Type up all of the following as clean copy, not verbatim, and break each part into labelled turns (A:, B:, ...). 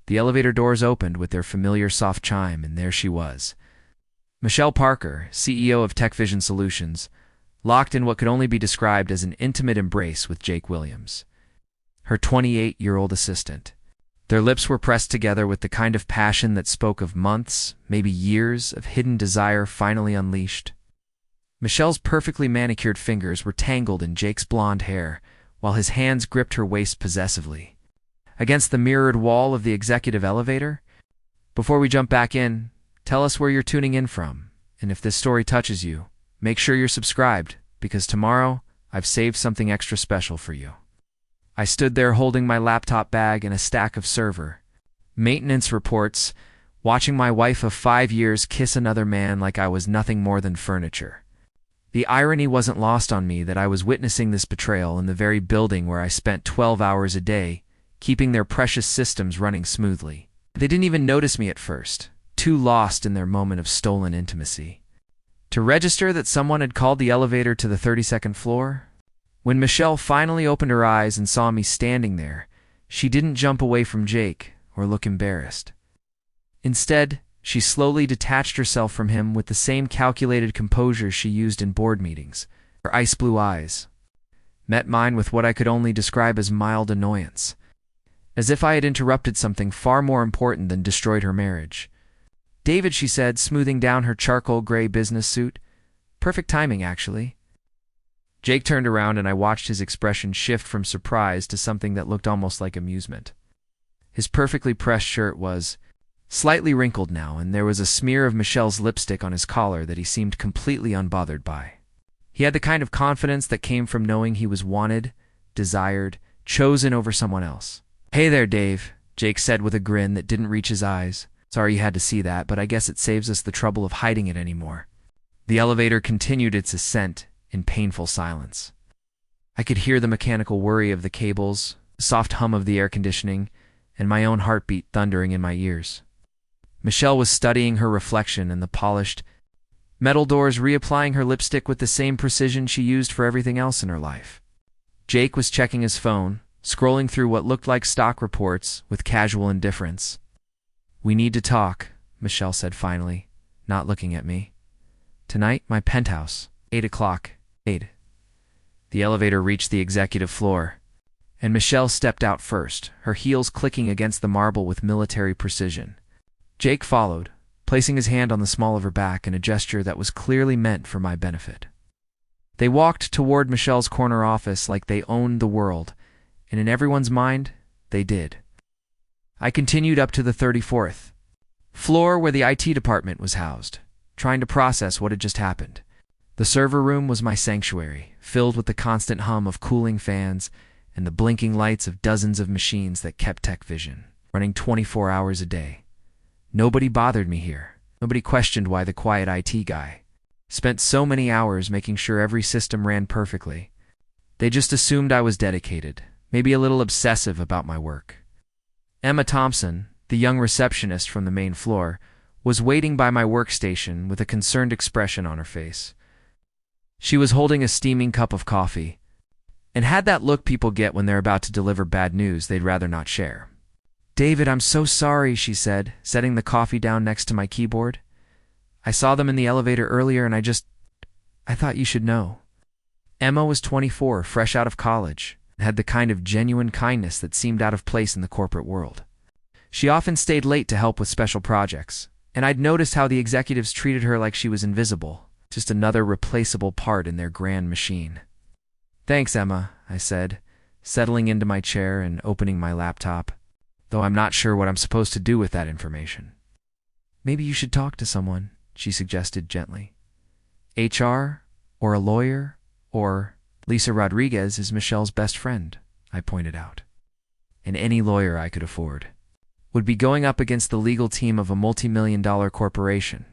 A: The elevator doors opened with their familiar soft chime, and there she was. Michelle Parker, CEO of TechVision Solutions, locked in what could only be described as an intimate embrace with Jake Williams, her 28-year-old assistant. Their lips were pressed together with the kind of passion that spoke of months, maybe years, of hidden desire finally unleashed. Michelle's perfectly manicured fingers were tangled in Jake's blonde hair, while his hands gripped her waist possessively. Against the mirrored wall of the executive elevator? Before we jump back in, tell us where you're tuning in from, and if this story touches you, make sure you're subscribed, because tomorrow I've saved something extra special for you. I stood there holding my laptop bag and a stack of server maintenance reports, watching my wife of 5 years kiss another man like I was nothing more than furniture. The irony wasn't lost on me that I was witnessing this betrayal in the very building where I spent 12 hours a day, keeping their precious systems running smoothly. They didn't even notice me at first, too lost in their moment of stolen intimacy. To register that someone had called the elevator to the 32nd floor? When Michelle finally opened her eyes and saw me standing there, she didn't jump away from Jake or look embarrassed. Instead, she slowly detached herself from him with the same calculated composure she used in board meetings. Her ice blue eyes met mine with what I could only describe as mild annoyance, as if I had interrupted something far more important than destroyed her marriage. "David," she said, smoothing down her charcoal gray business suit. "Perfect timing, actually." Jake turned around and I watched his expression shift from surprise to something that looked almost like amusement. His perfectly pressed shirt was slightly wrinkled now, and there was a smear of Michelle's lipstick on his collar that he seemed completely unbothered by. He had the kind of confidence that came from knowing he was wanted, desired, chosen over someone else. "Hey there, Dave," Jake said with a grin that didn't reach his eyes. "Sorry you had to see that, but I guess it saves us the trouble of hiding it anymore." The elevator continued its ascent in painful silence. I could hear the mechanical whirring of the cables, the soft hum of the air conditioning, and my own heartbeat thundering in my ears. Michelle was studying her reflection in the polished metal doors, reapplying her lipstick with the same precision she used for everything else in her life. Jake was checking his phone, scrolling through what looked like stock reports with casual indifference. "We need to talk," Michelle said finally, not looking at me. "Tonight, my penthouse, 8 o'clock. 8. The elevator reached the executive floor, and Michelle stepped out first, her heels clicking against the marble with military precision. Jake followed, placing his hand on the small of her back in a gesture that was clearly meant for my benefit. They walked toward Michelle's corner office like they owned the world, and in everyone's mind, they did. I continued up to the 34th floor where the IT department was housed, trying to process what had just happened. The server room was my sanctuary, filled with the constant hum of cooling fans and the blinking lights of dozens of machines that kept TechVision running 24 hours a day. Nobody bothered me here. Nobody questioned why the quiet IT guy spent so many hours making sure every system ran perfectly. They just assumed I was dedicated, maybe a little obsessive about my work. Emma Thompson, the young receptionist from the main floor, was waiting by my workstation with a concerned expression on her face. She was holding a steaming cup of coffee, and had that look people get when they're about to deliver bad news they'd rather not share. "David, I'm so sorry," she said, setting the coffee down next to my keyboard. "I saw them in the elevator earlier and I thought you should know." Emma was 24, fresh out of college, and had the kind of genuine kindness that seemed out of place in the corporate world. She often stayed late to help with special projects, and I'd noticed how the executives treated her like she was invisible, just another replaceable part in their grand machine. "Thanks, Emma," I said, settling into my chair and opening my laptop, though I'm not sure what I'm supposed to do with that information. "Maybe you should talk to someone," she suggested gently. "HR, or a lawyer, or Lisa Rodriguez is Michelle's best friend," I pointed out. "And any lawyer I could afford would be going up against the legal team of a multi-million-dollar corporation.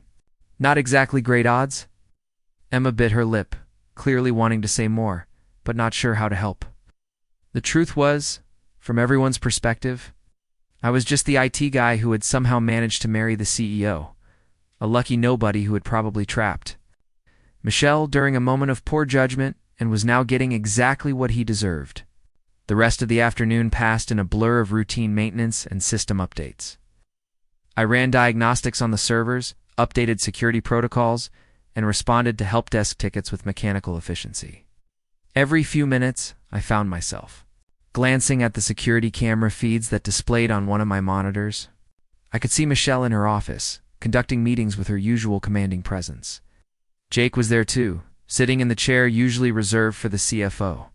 A: Not exactly great odds?" Emma bit her lip, clearly wanting to say more, but not sure how to help. The truth was, from everyone's perspective, I was just the IT guy who had somehow managed to marry the CEO, a lucky nobody who had probably trapped Michelle during a moment of poor judgment and was now getting exactly what he deserved. The rest of the afternoon passed in a blur of routine maintenance and system updates. I ran diagnostics on the servers, updated security protocols, and responded to help desk tickets with mechanical efficiency. Every few minutes, I found myself glancing at the security camera feeds that displayed on one of my monitors. I could see Michelle in her office, conducting meetings with her usual commanding presence. Jake was there too, sitting in the chair usually reserved for the CFO,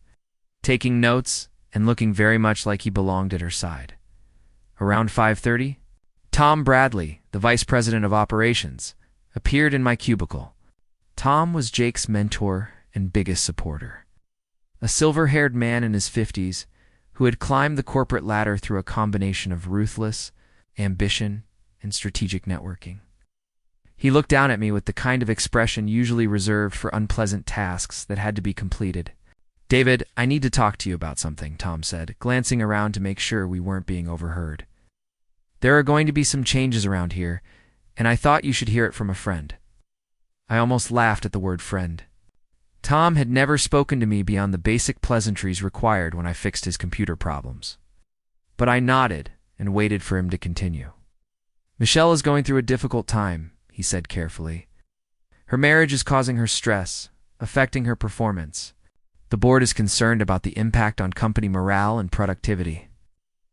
A: taking notes and looking very much like he belonged at her side. Around 5:30, Tom Bradley, the vice president of operations, appeared in my cubicle. Tom was Jake's mentor and biggest supporter. A silver-haired man in his 50s who had climbed the corporate ladder through a combination of ruthless ambition and strategic networking. He looked down at me with the kind of expression usually reserved for unpleasant tasks that had to be completed. "David, I need to talk to you about something," Tom said, glancing around to make sure we weren't being overheard. "There are going to be some changes around here, and I thought you should hear it from a friend." I almost laughed at the word friend. Tom had never spoken to me beyond the basic pleasantries required when I fixed his computer problems. But I nodded and waited for him to continue. "Michelle is going through a difficult time," he said carefully. "Her marriage is causing her stress, affecting her performance. The board is concerned about the impact on company morale and productivity."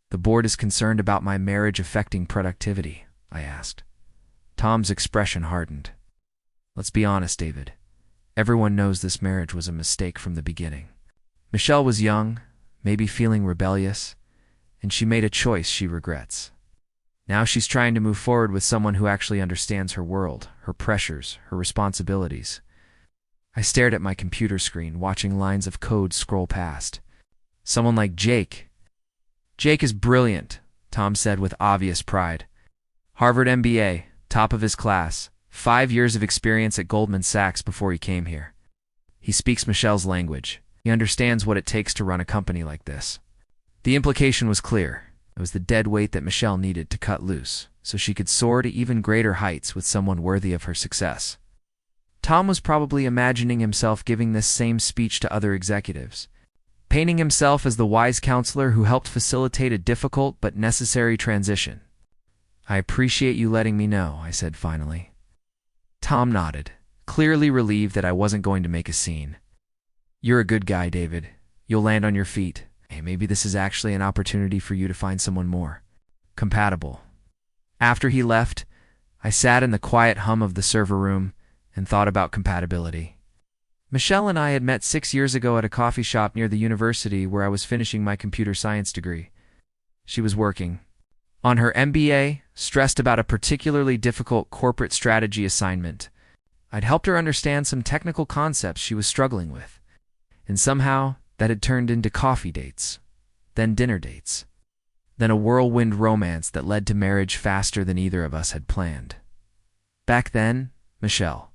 A: "The board is concerned about my marriage affecting productivity?" I asked. Tom's expression hardened. "Let's be honest, David. Everyone knows this marriage was a mistake from the beginning. Michelle was young, maybe feeling rebellious, and she made a choice she regrets. Now she's trying to move forward with someone who actually understands her world, her pressures, her responsibilities." I stared at my computer screen, watching lines of code scroll past. "Someone like Jake." "Jake is brilliant," Tom said with obvious pride. "Harvard MBA, top of his class, 5 years of experience at Goldman Sachs before he came here. He speaks Michelle's language. He understands what it takes to run a company like this." The implication was clear. It was the dead weight that Michelle needed to cut loose, so she could soar to even greater heights with someone worthy of her success. Tom was probably imagining himself giving this same speech to other executives, painting himself as the wise counselor who helped facilitate a difficult but necessary transition. "I appreciate you letting me know," I said finally. Tom nodded, clearly relieved that I wasn't going to make a scene. "You're a good guy, David. You'll land on your feet. Hey, maybe this is actually an opportunity for you to find someone more compatible." After he left, I sat in the quiet hum of the server room and thought about compatibility. Michelle and I had met 6 years ago at a coffee shop near the university where I was finishing my computer science degree. She was working on her MBA, stressed about a particularly difficult corporate strategy assignment. I'd helped her understand some technical concepts she was struggling with, and somehow that had turned into coffee dates, then dinner dates, then a whirlwind romance that led to marriage faster than either of us had planned. Back then, Michelle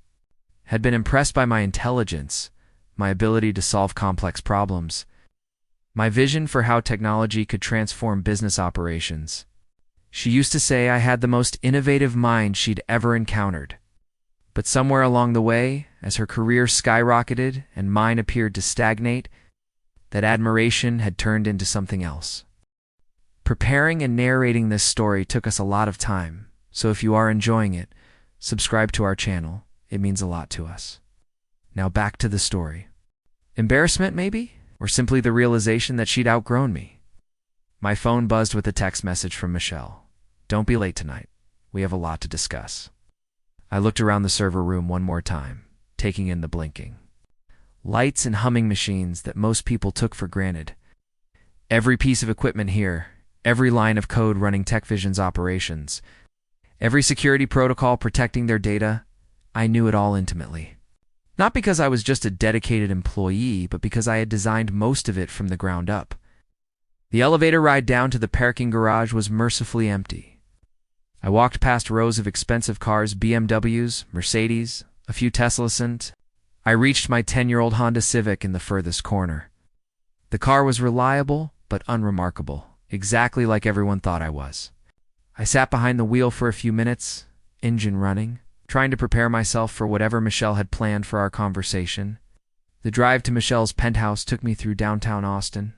A: had been impressed by my intelligence, my ability to solve complex problems, my vision for how technology could transform business operations. She used to say I had the most innovative mind she'd ever encountered. But somewhere along the way, as her career skyrocketed and mine appeared to stagnate, that admiration had turned into something else. Preparing and narrating this story took us a lot of time, so if you are enjoying it, subscribe to our channel. It means a lot to us. Now back to the story. Embarrassment, maybe? Or simply the realization that she'd outgrown me? My phone buzzed with a text message from Michelle. "Don't be late tonight. We have a lot to discuss." I looked around the server room one more time, taking in the blinking lights and humming machines that most people took for granted. Every piece of equipment here, every line of code running TechVision's operations, every security protocol protecting their data, I knew it all intimately. Not because I was just a dedicated employee, but because I had designed most of it from the ground up. The elevator ride down to the parking garage was mercifully empty. I walked past rows of expensive cars, BMWs, Mercedes, a few Teslas, and I reached my 10-year-old Honda Civic in the furthest corner. The car was reliable, but unremarkable, exactly like everyone thought I was. I sat behind the wheel for a few minutes, engine running, trying to prepare myself for whatever Michelle had planned for our conversation. The drive to Michelle's penthouse took me through downtown Austin.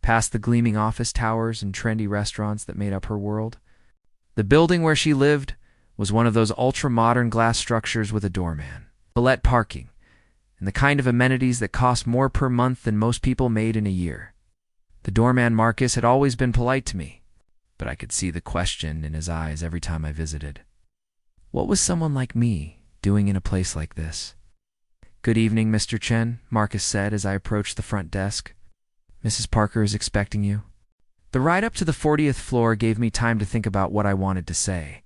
A: past the gleaming office towers and trendy restaurants that made up her world. The building where she lived was one of those ultra-modern glass structures with a doorman, valet parking, and the kind of amenities that cost more per month than most people made in a year. The doorman Marcus had always been polite to me, but I could see the question in his eyes every time I visited. What was someone like me doing in a place like this? "Good evening, Mr. Chen," Marcus said as I approached the front desk. "Mrs. Parker is expecting you." The ride up to the 40th floor gave me time to think about what I wanted to say.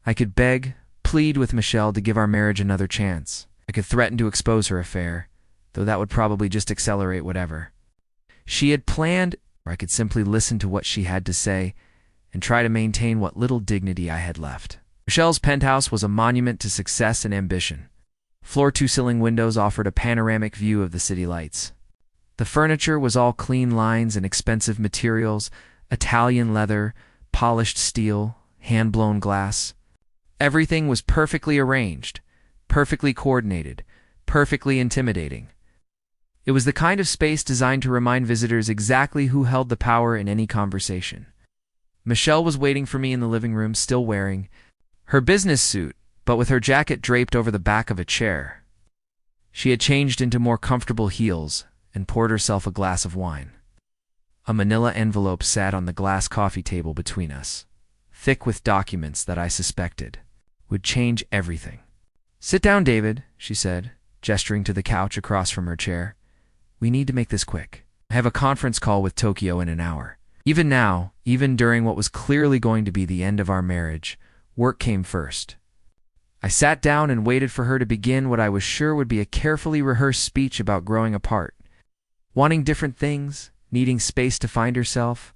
A: I could beg, plead with Michelle to give our marriage another chance. I could threaten to expose her affair, though that would probably just accelerate whatever she had planned, or I could simply listen to what she had to say and try to maintain what little dignity I had left. Michelle's penthouse was a monument to success and ambition. Floor-to-ceiling windows offered a panoramic view of the city lights. The furniture was all clean lines and expensive materials, Italian leather, polished steel, hand-blown glass. Everything was perfectly arranged, perfectly coordinated, perfectly intimidating. It was the kind of space designed to remind visitors exactly who held the power in any conversation. Michelle was waiting for me in the living room, still wearing her business suit, but with her jacket draped over the back of a chair. She had changed into more comfortable heels and poured herself a glass of wine. A manila envelope sat on the glass coffee table between us, thick with documents that I suspected would change everything. "Sit down, David," she said, gesturing to the couch across from her chair. "We need to make this quick. I have a conference call with Tokyo in an hour." Even now, even during what was clearly going to be the end of our marriage, work came first. I sat down and waited for her to begin what I was sure would be a carefully rehearsed speech about growing apart. Wanting different things, needing space to find herself.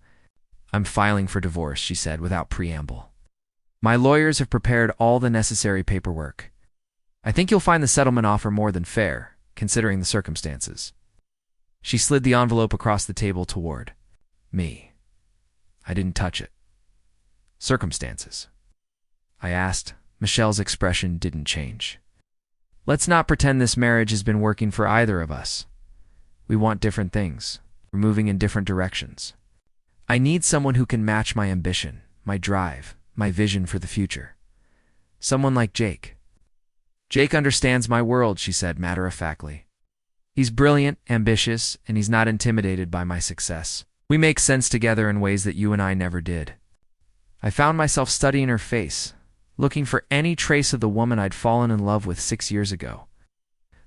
A: "I'm filing for divorce," she said without preamble. "My lawyers have prepared all the necessary paperwork. I think you'll find the settlement offer more than fair, considering the circumstances." She slid the envelope across the table toward me. I didn't touch it. "Circumstances?" I asked. Michelle's expression didn't change. "Let's not pretend this marriage has been working for either of us. We want different things. We're moving in different directions. I need someone who can match my ambition, my drive, my vision for the future. Someone like Jake." "Jake understands my world," she said matter-of-factly. "He's brilliant, ambitious, and he's not intimidated by my success. We make sense together in ways that you and I never did." I found myself studying her face, looking for any trace of the woman I'd fallen in love with 6 years ago.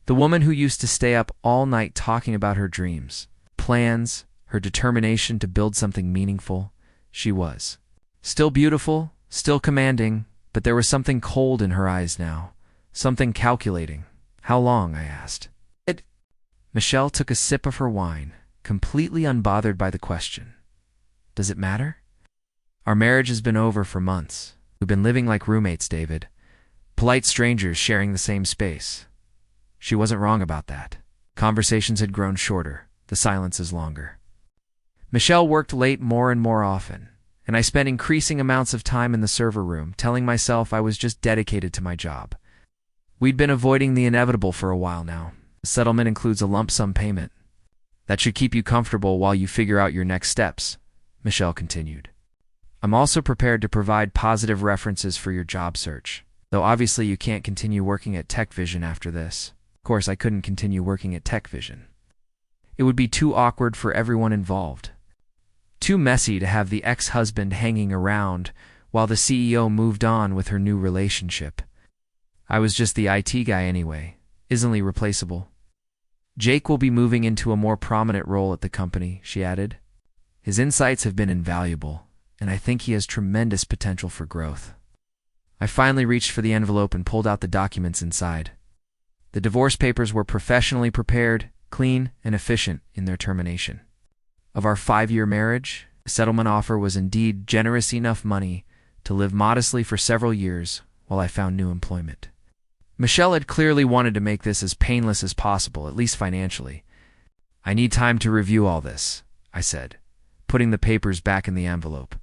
A: The woman who used to stay up all night talking about her dreams, plans, her determination to build something meaningful. She was still beautiful, still commanding, but there was something cold in her eyes now, something calculating. "How long?" I asked. Michelle took a sip of her wine, completely unbothered by the question. "Does it matter? Our marriage has been over for months. We've been living like roommates, David. Polite strangers sharing the same space." She wasn't wrong about that. Conversations had grown shorter, the silences longer. Michelle worked late more and more often, and I spent increasing amounts of time in the server room, telling myself I was just dedicated to my job. We'd been avoiding the inevitable for a while now. The settlement includes a lump sum payment. "That should keep you comfortable while you figure out your next steps," Michelle continued. "I'm also prepared to provide positive references for your job search, though obviously you can't continue working at TechVision after this." Of course, I couldn't continue working at TechVision. It would be too awkward for everyone involved. Too messy to have the ex-husband hanging around while the CEO moved on with her new relationship. I was just the IT guy anyway, easily replaceable. "Jake will be moving into a more prominent role at the company," she added. "His insights have been invaluable, and I think he has tremendous potential for growth." I finally reached for the envelope and pulled out the documents inside. The divorce papers were professionally prepared, clean, and efficient in their termination. Of our 5-year marriage, the settlement offer was indeed generous enough money to live modestly for several years while I found new employment. Michelle had clearly wanted to make this as painless as possible, at least financially. "I need time to review all this," I said, putting the papers back in the envelope.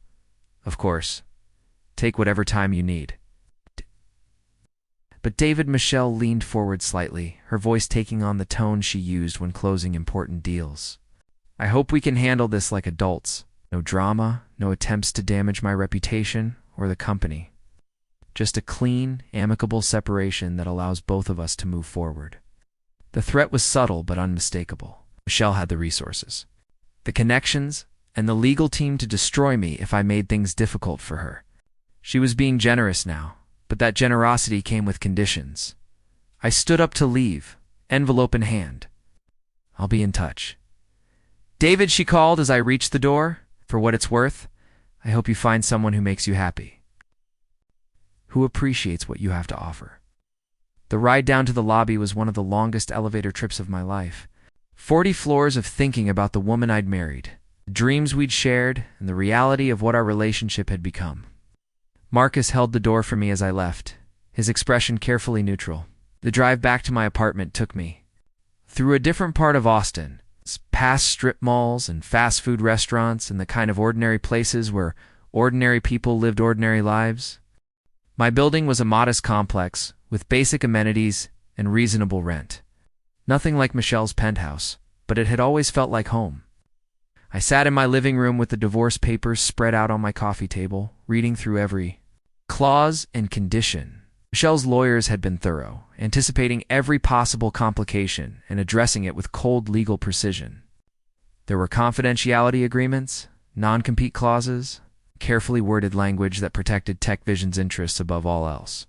A: "Of course. Take whatever time you need." But David, Michelle leaned forward slightly, her voice taking on the tone she used when closing important deals. I hope we can handle this like adults. No drama, no attempts to damage my reputation or the company. Just a clean, amicable separation that allows both of us to move forward. The threat was subtle but unmistakable. Michelle had the resources, the connections, and the legal team to destroy me if I made things difficult for her. She was being generous now, but that generosity came with conditions. I stood up to leave, envelope in hand. I'll be in touch. David, she called as I reached the door. For what it's worth, I hope you find someone who makes you happy, who appreciates what you have to offer. The ride down to the lobby was one of the longest elevator trips of my life. 40 floors of thinking about the woman I'd married, the dreams we'd shared, and the reality of what our relationship had become. Marcus held the door for me as I left, his expression carefully neutral. The drive back to my apartment took me through a different part of Austin, past strip malls and fast food restaurants and the kind of ordinary places where ordinary people lived ordinary lives. My building was a modest complex with basic amenities and reasonable rent. Nothing like Michelle's penthouse, but it had always felt like home. I sat in my living room with the divorce papers spread out on my coffee table, reading through every clause and condition. Michelle's lawyers had been thorough, anticipating every possible complication and addressing it with cold legal precision. There were confidentiality agreements, non-compete clauses, carefully worded language that protected TechVision's interests above all else.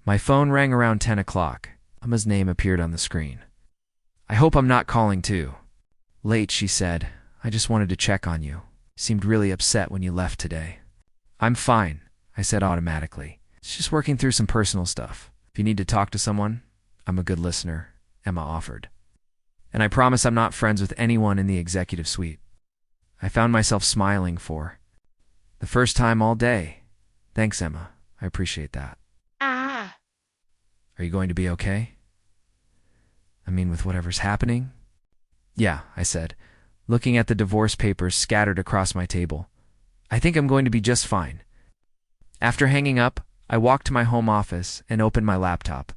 A: My phone rang around 10 o'clock. Emma's name appeared on the screen. I hope I'm not calling too late, she said. I just wanted to check on you. You seemed really upset when you left today. I'm fine, I said automatically. It's just working through some personal stuff. If you need to talk to someone, I'm a good listener, Emma offered. And I promise I'm not friends with anyone in the executive suite. I found myself smiling for the first time all day. Thanks, Emma. I appreciate that. Are you going to be okay? I mean, with whatever's happening? Yeah, I said, looking at the divorce papers scattered across my table. I think I'm going to be just fine. After hanging up, I walked to my home office and opened my laptop.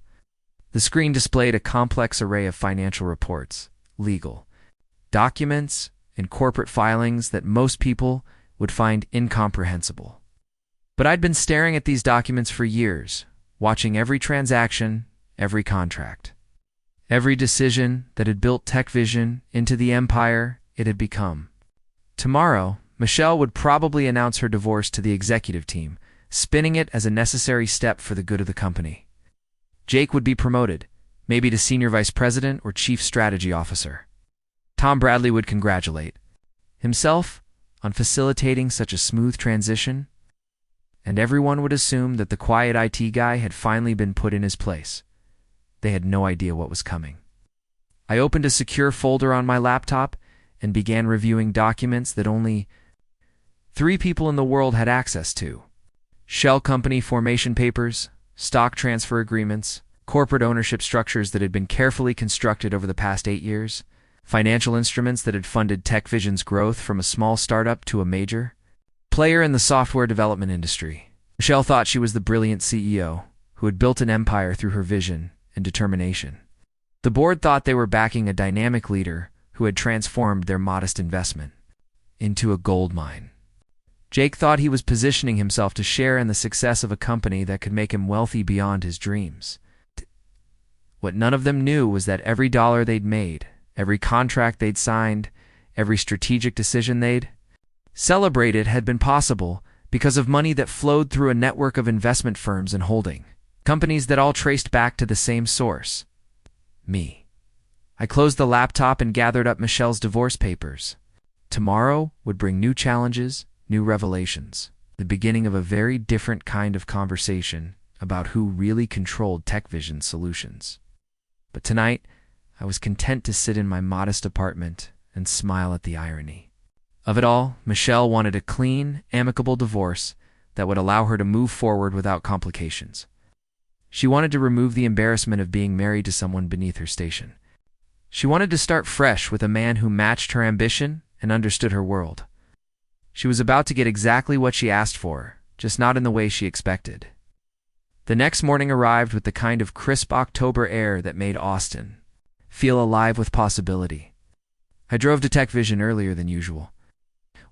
A: The screen displayed a complex array of financial reports, legal documents, and corporate filings that most people would find incomprehensible. But I'd been staring at these documents for years, watching every transaction, every contract, every decision that had built TechVision into the empire it had become. Tomorrow, Michelle would probably announce her divorce to the executive team, spinning it as a necessary step for the good of the company. Jake would be promoted, maybe to senior vice president or chief strategy officer. Tom Bradley would congratulate himself on facilitating such a smooth transition, and everyone would assume that the quiet IT guy had finally been put in his place. They had no idea what was coming. I opened a secure folder on my laptop and began reviewing documents that only 3 people in the world had access to: shell company formation papers, stock transfer agreements, corporate ownership structures that had been carefully constructed over the past 8 years, financial instruments that had funded TechVision's growth from a small startup to a major player in the software development industry. Michelle thought she was the brilliant CEO who had built an empire through her vision and determination. The board thought they were backing a dynamic leader who had transformed their modest investment into a gold mine. Jake thought he was positioning himself to share in the success of a company that could make him wealthy beyond his dreams. What none of them knew was that every dollar they'd made, every contract they'd signed, every strategic decision they'd celebrated had been possible because of money that flowed through a network of investment firms and holding companies that all traced back to the same source: me. I closed the laptop and gathered up Michelle's divorce papers. Tomorrow would bring new challenges, new revelations, the beginning of a very different kind of conversation about who really controlled TechVision Solutions. But tonight, I was content to sit in my modest apartment and smile at the irony of it all. Michelle wanted a clean, amicable divorce that would allow her to move forward without complications. She wanted to remove the embarrassment of being married to someone beneath her station. She wanted to start fresh with a man who matched her ambition and understood her world. She was about to get exactly what she asked for, just not in the way she expected. The next morning arrived with the kind of crisp October air that made Austin feel alive with possibility. I drove to TechVision earlier than usual,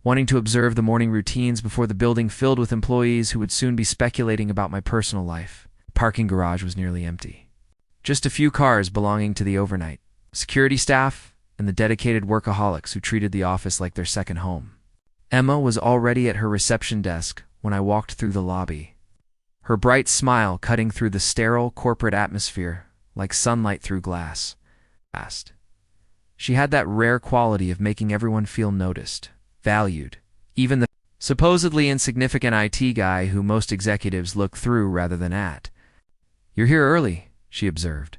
A: wanting to observe the morning routines before the building filled with employees who would soon be speculating about my personal life. The parking garage was nearly empty. Just a few cars belonging to the overnight, security staff, and the dedicated workaholics who treated the office like their second home. Emma was already at her reception desk when I walked through the lobby, her bright smile cutting through the sterile corporate atmosphere like sunlight through glass. She had that rare quality of making everyone feel noticed, valued, even the supposedly insignificant IT guy who most executives look through rather than at. "You're here early," she observed,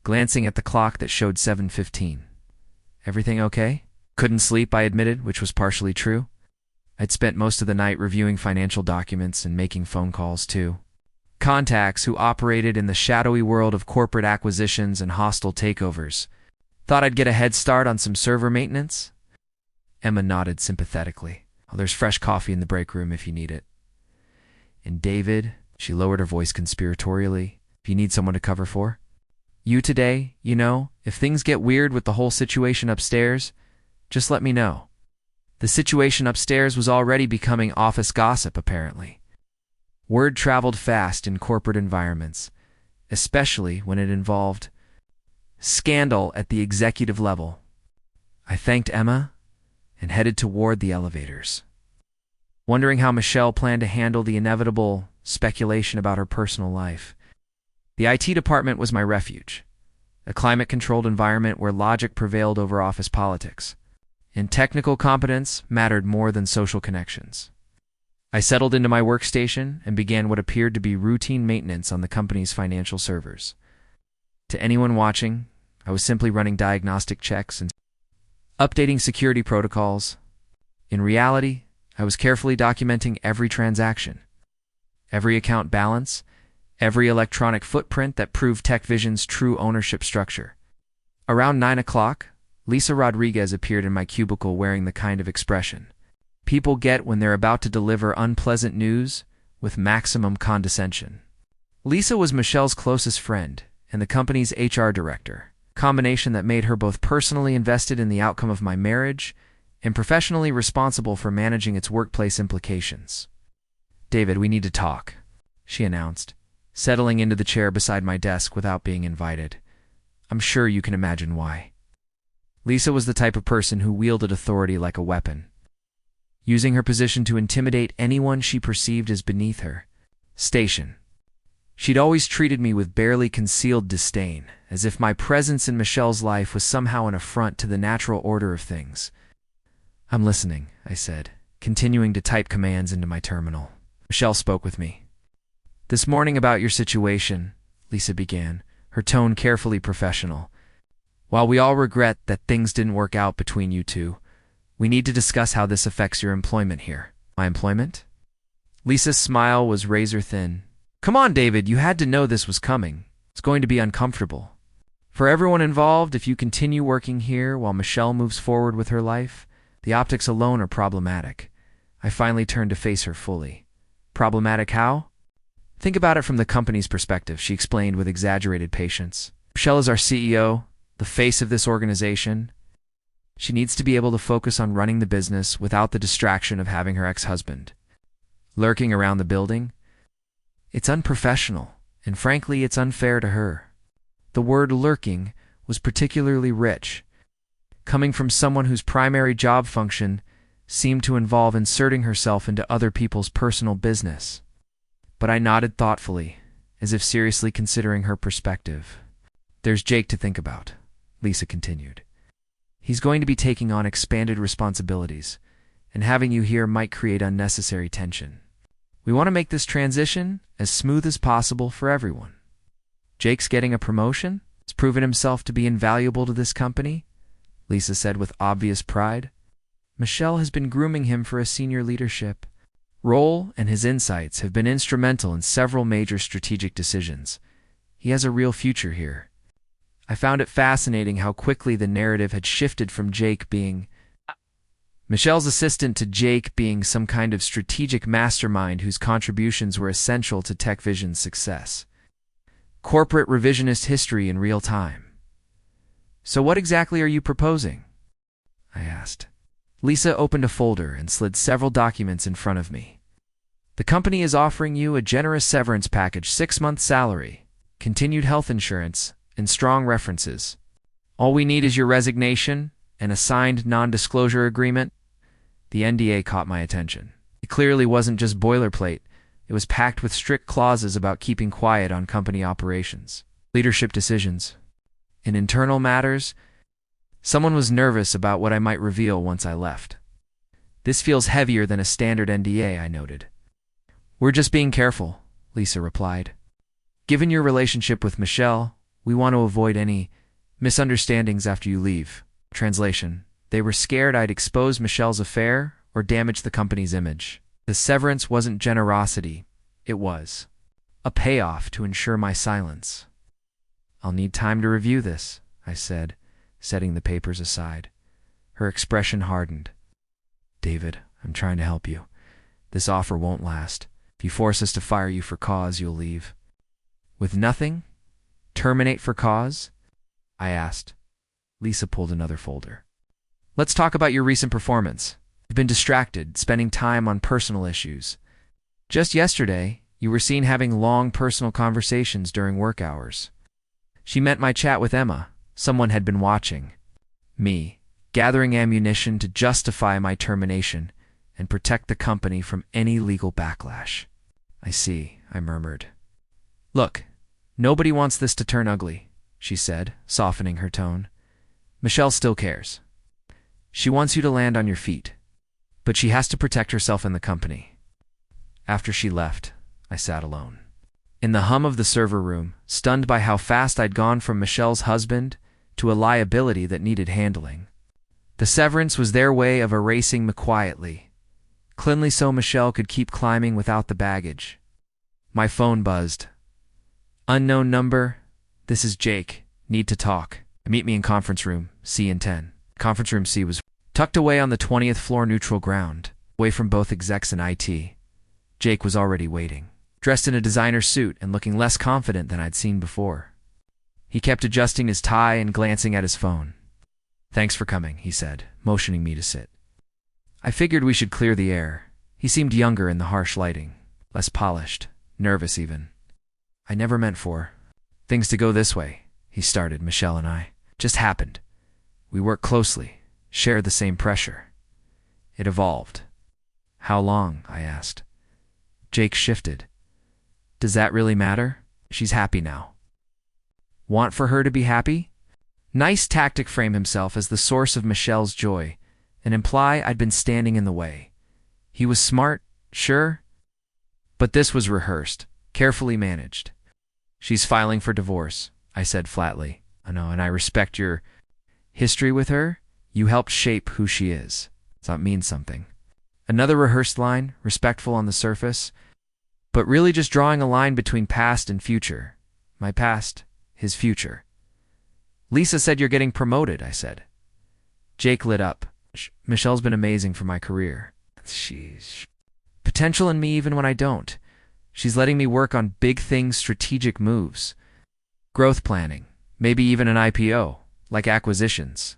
A: glancing at the clock that showed 7:15. "Everything okay?" "Couldn't sleep," I admitted, which was partially true. I'd spent most of the night reviewing financial documents and making phone calls, too. Contacts who operated in the shadowy world of corporate acquisitions and hostile takeovers. "Thought I'd get a head start on some server maintenance?" Emma nodded sympathetically. "Oh, there's fresh coffee in the break room if you need it." "And David," she lowered her voice conspiratorially, "if you need someone to cover for? You today, if things get weird with the whole situation upstairs, just let me know." The situation upstairs was already becoming office gossip, apparently. Word traveled fast in corporate environments, especially when it involved scandal at the executive level. I thanked Emma and headed toward the elevators, wondering how Michelle planned to handle the inevitable speculation about her personal life. The IT department was my refuge, a climate-controlled environment where logic prevailed over office politics, and technical competence mattered more than social connections. I settled into my workstation and began what appeared to be routine maintenance on the company's financial servers. To anyone watching, I was simply running diagnostic checks and updating security protocols. In reality, I was carefully documenting every transaction, every account balance, every electronic footprint that proved TechVision's true ownership structure. Around 9 o'clock, Lisa Rodriguez appeared in my cubicle wearing the kind of expression people get when they're about to deliver unpleasant news with maximum condescension. Lisa was Michelle's closest friend and the company's HR director, a combination that made her both personally invested in the outcome of my marriage and professionally responsible for managing its workplace implications. "David, we need to talk," she announced, settling into the chair beside my desk without being invited. I'm sure you can imagine why. Lisa was the type of person who wielded authority like a weapon, using her position to intimidate anyone she perceived as beneath her station. She'd always treated me with barely concealed disdain, as if my presence in Michelle's life was somehow an affront to the natural order of things. "I'm listening," I said, continuing to type commands into my terminal. Michelle spoke with me. "This morning about your situation," Lisa began, her tone carefully professional. "While we all regret that things didn't work out between you two, we need to discuss how this affects your employment here." "My employment?" Lisa's smile was razor thin. "Come on, David, you had to know this was coming. It's going to be uncomfortable for everyone involved if you continue working here while Michelle moves forward with her life. The optics alone are problematic." I finally turned to face her fully. "Problematic how?" "Think about it from the company's perspective," she explained with exaggerated patience. "Michelle is our CEO, the face of this organization. She needs to be able to focus on running the business without the distraction of having her ex-husband lurking around the building. It's unprofessional, and frankly, it's unfair to her." The word lurking was particularly rich, coming from someone whose primary job function seemed to involve inserting herself into other people's personal business. But I nodded thoughtfully, as if seriously considering her perspective. "There's Jake to think about," Lisa continued. "He's going to be taking on expanded responsibilities, and having you here might create unnecessary tension. We want to make this transition as smooth as possible for everyone." "Jake's getting a promotion? He's proven himself to be invaluable to this company," Lisa said with obvious pride. "Michelle has been grooming him for a senior leadership role, and his insights have been instrumental in several major strategic decisions. He has a real future here." I found it fascinating how quickly the narrative had shifted from Jake being Michelle's assistant to Jake being some kind of strategic mastermind whose contributions were essential to TechVision's success. Corporate revisionist history in real time. "So what exactly are you proposing?" I asked. Lisa opened a folder and slid several documents in front of me. The company is offering you a generous severance package, 6-month salary, continued health insurance, and strong references. All we need is your resignation and a signed non-disclosure agreement. The NDA caught my attention. It clearly wasn't just boilerplate. It was packed with strict clauses about keeping quiet on company operations, leadership decisions, and internal matters. Someone was nervous about what I might reveal once I left. This feels heavier than a standard NDA, I noted. We're just being careful, Lisa replied. Given your relationship with Michelle, we want to avoid any misunderstandings after you leave. Translation: they were scared I'd expose Michelle's affair or damage the company's image. The severance wasn't generosity. It was a payoff to ensure my silence. I'll need time to review this, I said, setting the papers aside. Her expression hardened. David, I'm trying to help you. This offer won't last. If you force us to fire you for cause, you'll leave. With nothing? Terminate for cause? I asked. Lisa pulled another folder. Let's talk about your recent performance. You've been distracted, spending time on personal issues. Just yesterday, you were seen having long personal conversations during work hours. She meant my chat with Emma. Someone had been watching. Me, gathering ammunition to justify my termination and protect the company from any legal backlash. I see, I murmured. Look, nobody wants this to turn ugly, she said, softening her tone. Michelle still cares. She wants you to land on your feet, but she has to protect herself and the company. After she left, I sat alone. In the hum of the server room, stunned by how fast I'd gone from Michelle's husband to a liability that needed handling. The severance was their way of erasing me quietly, cleanly so Michelle could keep climbing without the baggage. My phone buzzed. Unknown number. This is Jake. Need to talk. Meet me in conference room C in 10. Conference room C was tucked away on the 20th floor, neutral ground, away from both execs and IT. Jake was already waiting, dressed in a designer suit and looking less confident than I'd seen before. He kept adjusting his tie and glancing at his phone. Thanks for coming, he said, motioning me to sit. I figured we should clear the air. He seemed younger in the harsh lighting, less polished, nervous even. I never meant for things to go this way, he started. Michelle and I just happened. We worked closely, shared the same pressure. It evolved. How long? I asked. Jake shifted. Does that really matter? She's happy now. Want for her to be happy? Nice tactic, frame himself as the source of Michelle's joy and imply I'd been standing in the way. He was smart, sure, but this was rehearsed, carefully managed. She's filing for divorce, I said flatly. I know, and I respect your history with her. You helped shape who she is. So it means something. Another rehearsed line, respectful on the surface, but really just drawing a line between past and future. My past, his future. Lisa said you're getting promoted, I said. Jake lit up. Michelle's been amazing for my career. She's potential in me even when I don't. She's letting me work on big things, strategic moves, growth planning, maybe even an IPO, like acquisitions.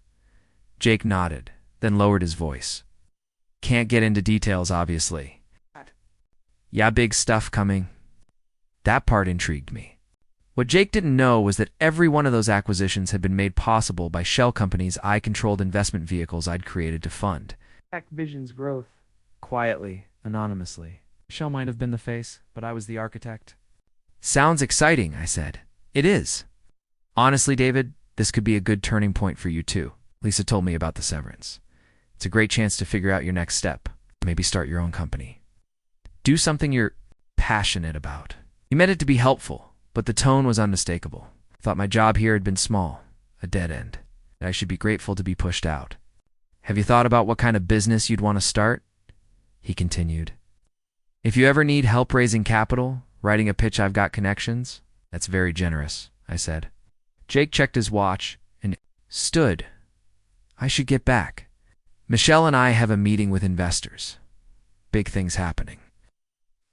A: Jake nodded, then lowered his voice. Can't get into details, obviously. Yeah, big stuff coming. That part intrigued me. What Jake didn't know was that every one of those acquisitions had been made possible by shell companies I controlled investment vehicles I'd created to fund TechVision's growth. Quietly, anonymously. Shell might have been the face, but I was the architect. Sounds exciting, I said. It is. Honestly, David, this could be a good turning point for you too. Lisa told me about the severance. It's a great chance to figure out your next step. Maybe start your own company. Do something you're passionate about. He meant it to be helpful, but the tone was unmistakable. Thought my job here had been small, a dead end, that I should be grateful to be pushed out. Have you thought about what kind of business you'd want to start? He continued. If you ever need help raising capital, writing a pitch, I've got connections. That's very generous, I said. Jake checked his watch and stood. I should get back. Michelle and I have a meeting with investors. Big things happening.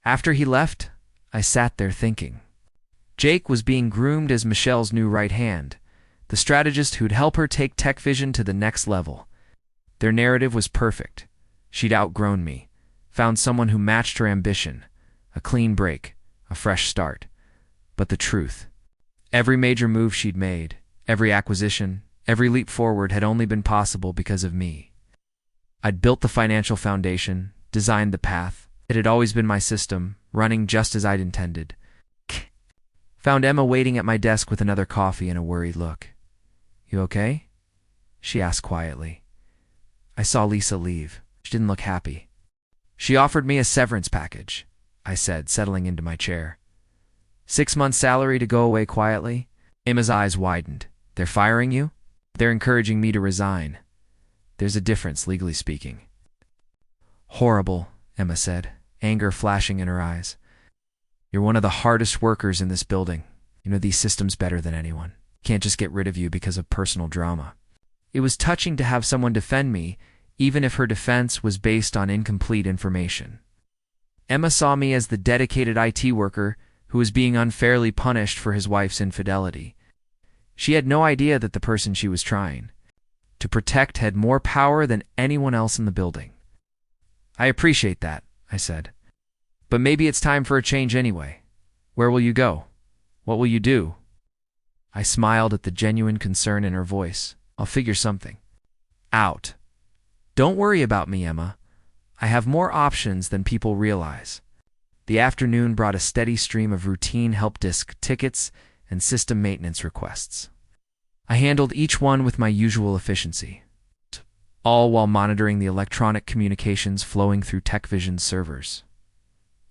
A: After he left, I sat there thinking. Jake was being groomed as Michelle's new right hand, the strategist who'd help her take TechVision to the next level. Their narrative was perfect. She'd outgrown me, found someone who matched her ambition, a clean break, a fresh start. But the truth: every major move she'd made, every acquisition, every leap forward had only been possible because of me. I'd built the financial foundation, designed the path. It had always been my system, running just as I'd intended. Found Emma waiting at my desk with another coffee and a worried look. "You okay?" she asked quietly. I saw Lisa leave. She didn't look happy. "She offered me a severance package," I said, settling into my chair. 6 months' salary to go away quietly? Emma's eyes widened. "They're firing you?" "They're encouraging me to resign. There's a difference, legally speaking." "Horrible," Emma said, anger flashing in her eyes. "You're one of the hardest workers in this building. You know these systems better than anyone. Can't just get rid of you because of personal drama." It was touching to have someone defend me, even if her defense was based on incomplete information. Emma saw me as the dedicated IT worker who was being unfairly punished for his wife's infidelity. She had no idea that the person she was trying to protect had more power than anyone else in the building. "I appreciate that," I said. "But maybe it's time for a change anyway. Where will you go? What will you do?" I smiled at the genuine concern in her voice. "I'll figure something out. Don't worry about me, Emma. I have more options than people realize." The afternoon brought a steady stream of routine help desk tickets and system maintenance requests. I handled each one with my usual efficiency, all while monitoring the electronic communications flowing through TechVision's servers.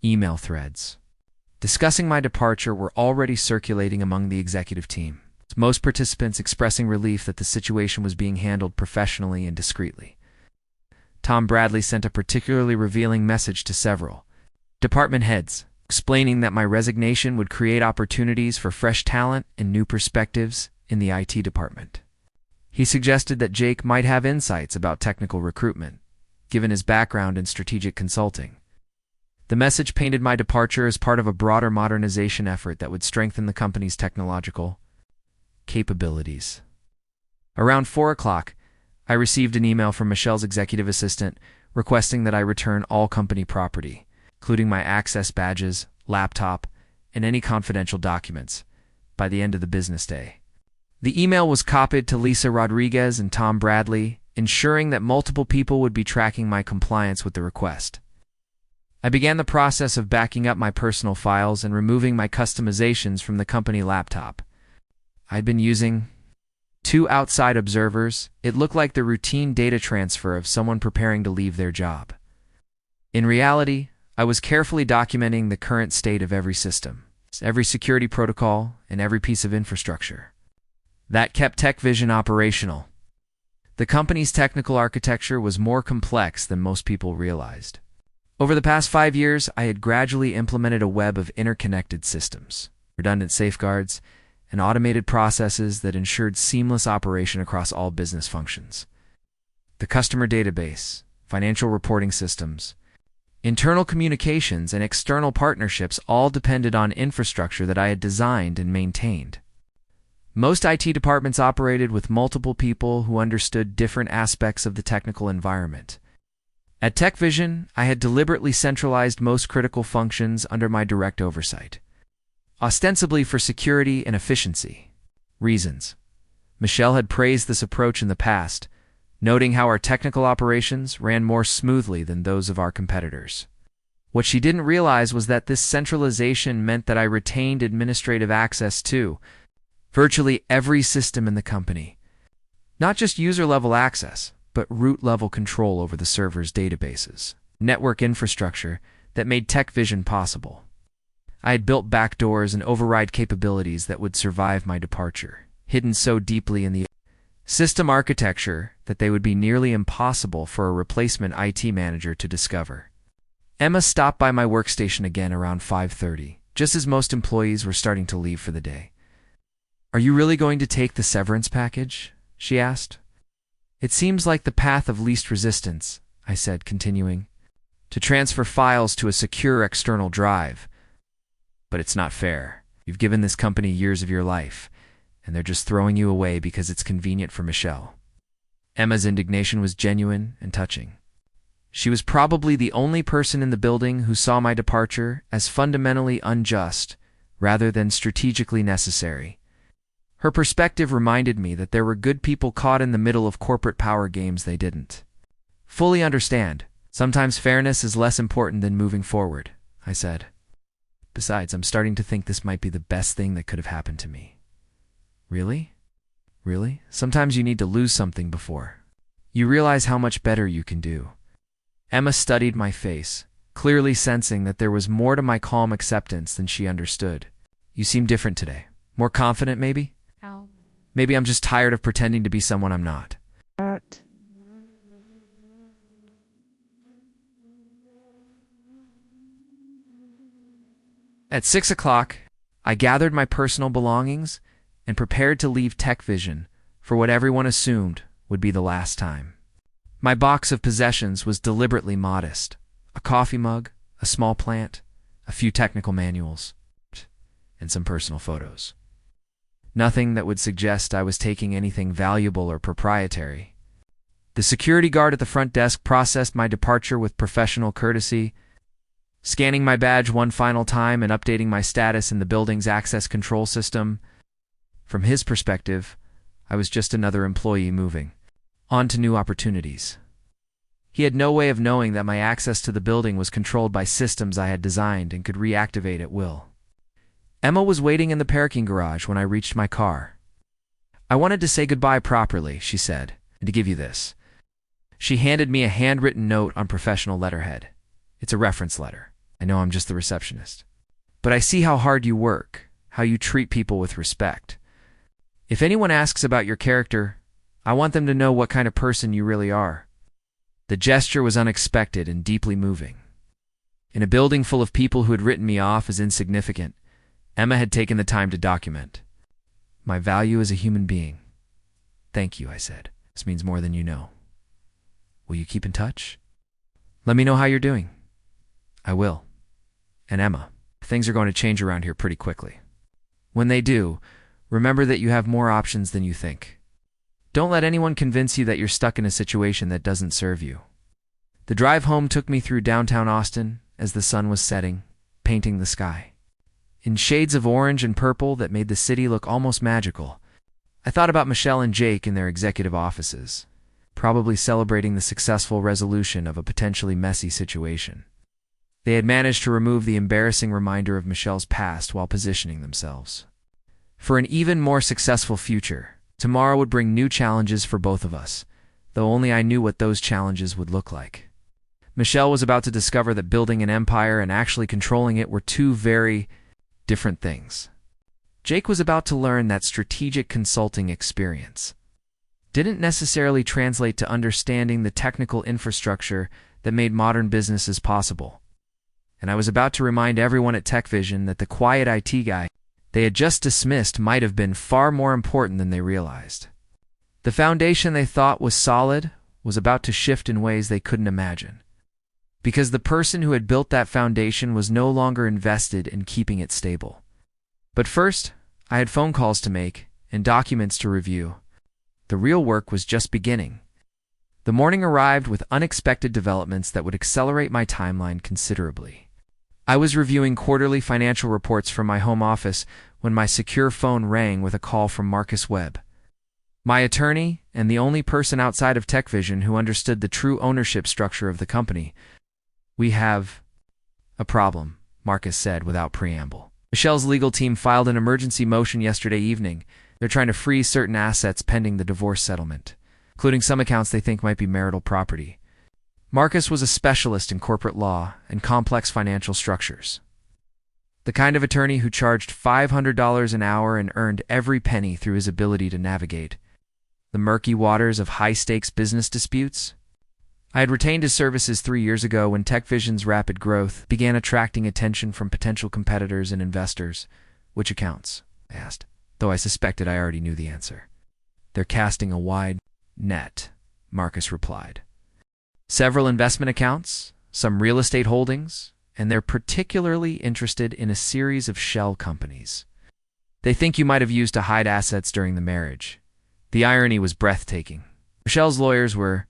A: Email threads discussing my departure were already circulating among the executive team, most participants expressing relief that the situation was being handled professionally and discreetly. Tom Bradley sent a particularly revealing message to several department heads, explaining that my resignation would create opportunities for fresh talent and new perspectives in the IT department. He suggested that Jake might have insights about technical recruitment, given his background in strategic consulting. The message painted my departure as part of a broader modernization effort that would strengthen the company's technological capabilities. Around 4 o'clock, I received an email from Michelle's executive assistant requesting that I return all company property, including my access badges, laptop, and any confidential documents, by the end of the business day. The email was copied to Lisa Rodriguez and Tom Bradley, ensuring that multiple people would be tracking my compliance with the request. I began the process of backing up my personal files and removing my customizations from the company laptop. I'd been using 2 outside observers. It looked like the routine data transfer of someone preparing to leave their job. In reality, I was carefully documenting the current state of every system, every security protocol, and every piece of infrastructure. That kept TechVision operational. The company's technical architecture was more complex than most people realized. Over the past 5 years, I had gradually implemented a web of interconnected systems, redundant safeguards, and automated processes that ensured seamless operation across all business functions. The customer database, financial reporting systems, internal communications, and external partnerships all depended on infrastructure that I had designed and maintained. Most IT departments operated with multiple people who understood different aspects of the technical environment. At TechVision, I had deliberately centralized most critical functions under my direct oversight, ostensibly for security and efficiency reasons. Michelle had praised this approach in the past, noting how our technical operations ran more smoothly than those of our competitors. What she didn't realize was that this centralization meant that I retained administrative access to virtually every system in the company. Not just user-level access, but root-level control over the server's databases, network infrastructure that made TechVision possible. I had built backdoors and override capabilities that would survive my departure, hidden so deeply in the system architecture that they would be nearly impossible for a replacement IT manager to discover. Emma stopped by my workstation again around 5:30, just as most employees were starting to leave for the day. "Are you really going to take the severance package?" she asked. "It seems like the path of least resistance," I said, continuing, "to transfer files to a secure external drive. But it's not fair. You've given this company years of your life, and they're just throwing you away because it's convenient for Michelle." Emma's indignation was genuine and touching. She was probably the only person in the building who saw my departure as fundamentally unjust rather than strategically necessary. Her perspective reminded me that there were good people caught in the middle of corporate power games they didn't fully understand. Sometimes fairness is less important than moving forward, I said. Besides, I'm starting to think this might be the best thing that could have happened to me. Really? Really? Sometimes you need to lose something before you realize how much better you can do. Emma studied my face, clearly sensing that there was more to my calm acceptance than she understood. You seem different today. More confident, maybe?
B: How?
A: Maybe I'm just tired of pretending to be someone I'm not. At 6 o'clock, I gathered my personal belongings and prepared to leave TechVision for what everyone assumed would be the last time. My box of possessions was deliberately modest: a coffee mug, a small plant, a few technical manuals, and some personal photos. Nothing that would suggest I was taking anything valuable or proprietary. The security guard at the front desk processed my departure with professional courtesy, scanning my badge one final time and updating my status in the building's access control system. From his perspective, I was just another employee moving on to new opportunities. He had no way of knowing that my access to the building was controlled by systems I had designed and could reactivate at will. Emma was waiting in the parking garage when I reached my car. I wanted to say goodbye properly, she said, and to give you this. She handed me a handwritten note on professional letterhead. It's a reference letter. I know I'm just the receptionist. But I see how hard you work, how you treat people with respect. If anyone asks about your character, I want them to know what kind of person you really are. The gesture was unexpected and deeply moving. In a building full of people who had written me off as insignificant, Emma had taken the time to document my value as a human being. Thank you, I said. This means more than you know. Will you keep in touch? Let me know how you're doing. I will. And Emma, things are going to change around here pretty quickly. When they do, remember that you have more options than you think. Don't let anyone convince you that you're stuck in a situation that doesn't serve you. The drive home took me through downtown Austin as the sun was setting, painting the sky in shades of orange and purple that made the city look almost magical. I thought about Michelle and Jake in their executive offices, probably celebrating the successful resolution of a potentially messy situation. They had managed to remove the embarrassing reminder of Michelle's past while positioning themselves for an even more successful future. Tomorrow would bring new challenges for both of us, though only I knew what those challenges would look like. Michelle was about to discover that building an empire and actually controlling it were two very different things. Jake was about to learn that strategic consulting experience didn't necessarily translate to understanding the technical infrastructure that made modern businesses possible. And I was about to remind everyone at TechVision that the quiet IT guy they had just dismissed might have been far more important than they realized. The foundation they thought was solid was about to shift in ways they couldn't imagine, because the person who had built that foundation was no longer invested in keeping it stable. But first, I had phone calls to make and documents to review. The real work was just beginning. The morning arrived with unexpected developments that would accelerate my timeline considerably. I was reviewing quarterly financial reports from my home office when my secure phone rang with a call from Marcus Webb, my attorney and the only person outside of TechVision who understood the true ownership structure of the company. We have a problem, Marcus said without preamble. Michelle's legal team filed an emergency motion yesterday evening. They're trying to freeze certain assets pending the divorce settlement, including some accounts they think might be marital property. Marcus was a specialist in corporate law and complex financial structures, the kind of attorney who charged $500 an hour and earned every penny through his ability to navigate the murky waters of high-stakes business disputes. I had retained his services 3 years ago when TechVision's rapid growth began attracting attention from potential competitors and investors. Which accounts? I asked, though I suspected I already knew the answer. They're casting a wide net, Marcus replied. Several investment accounts, some real estate holdings, and they're particularly interested in a series of shell companies they think you might have used to hide assets during the marriage. The irony was breathtaking. Michelle's lawyers were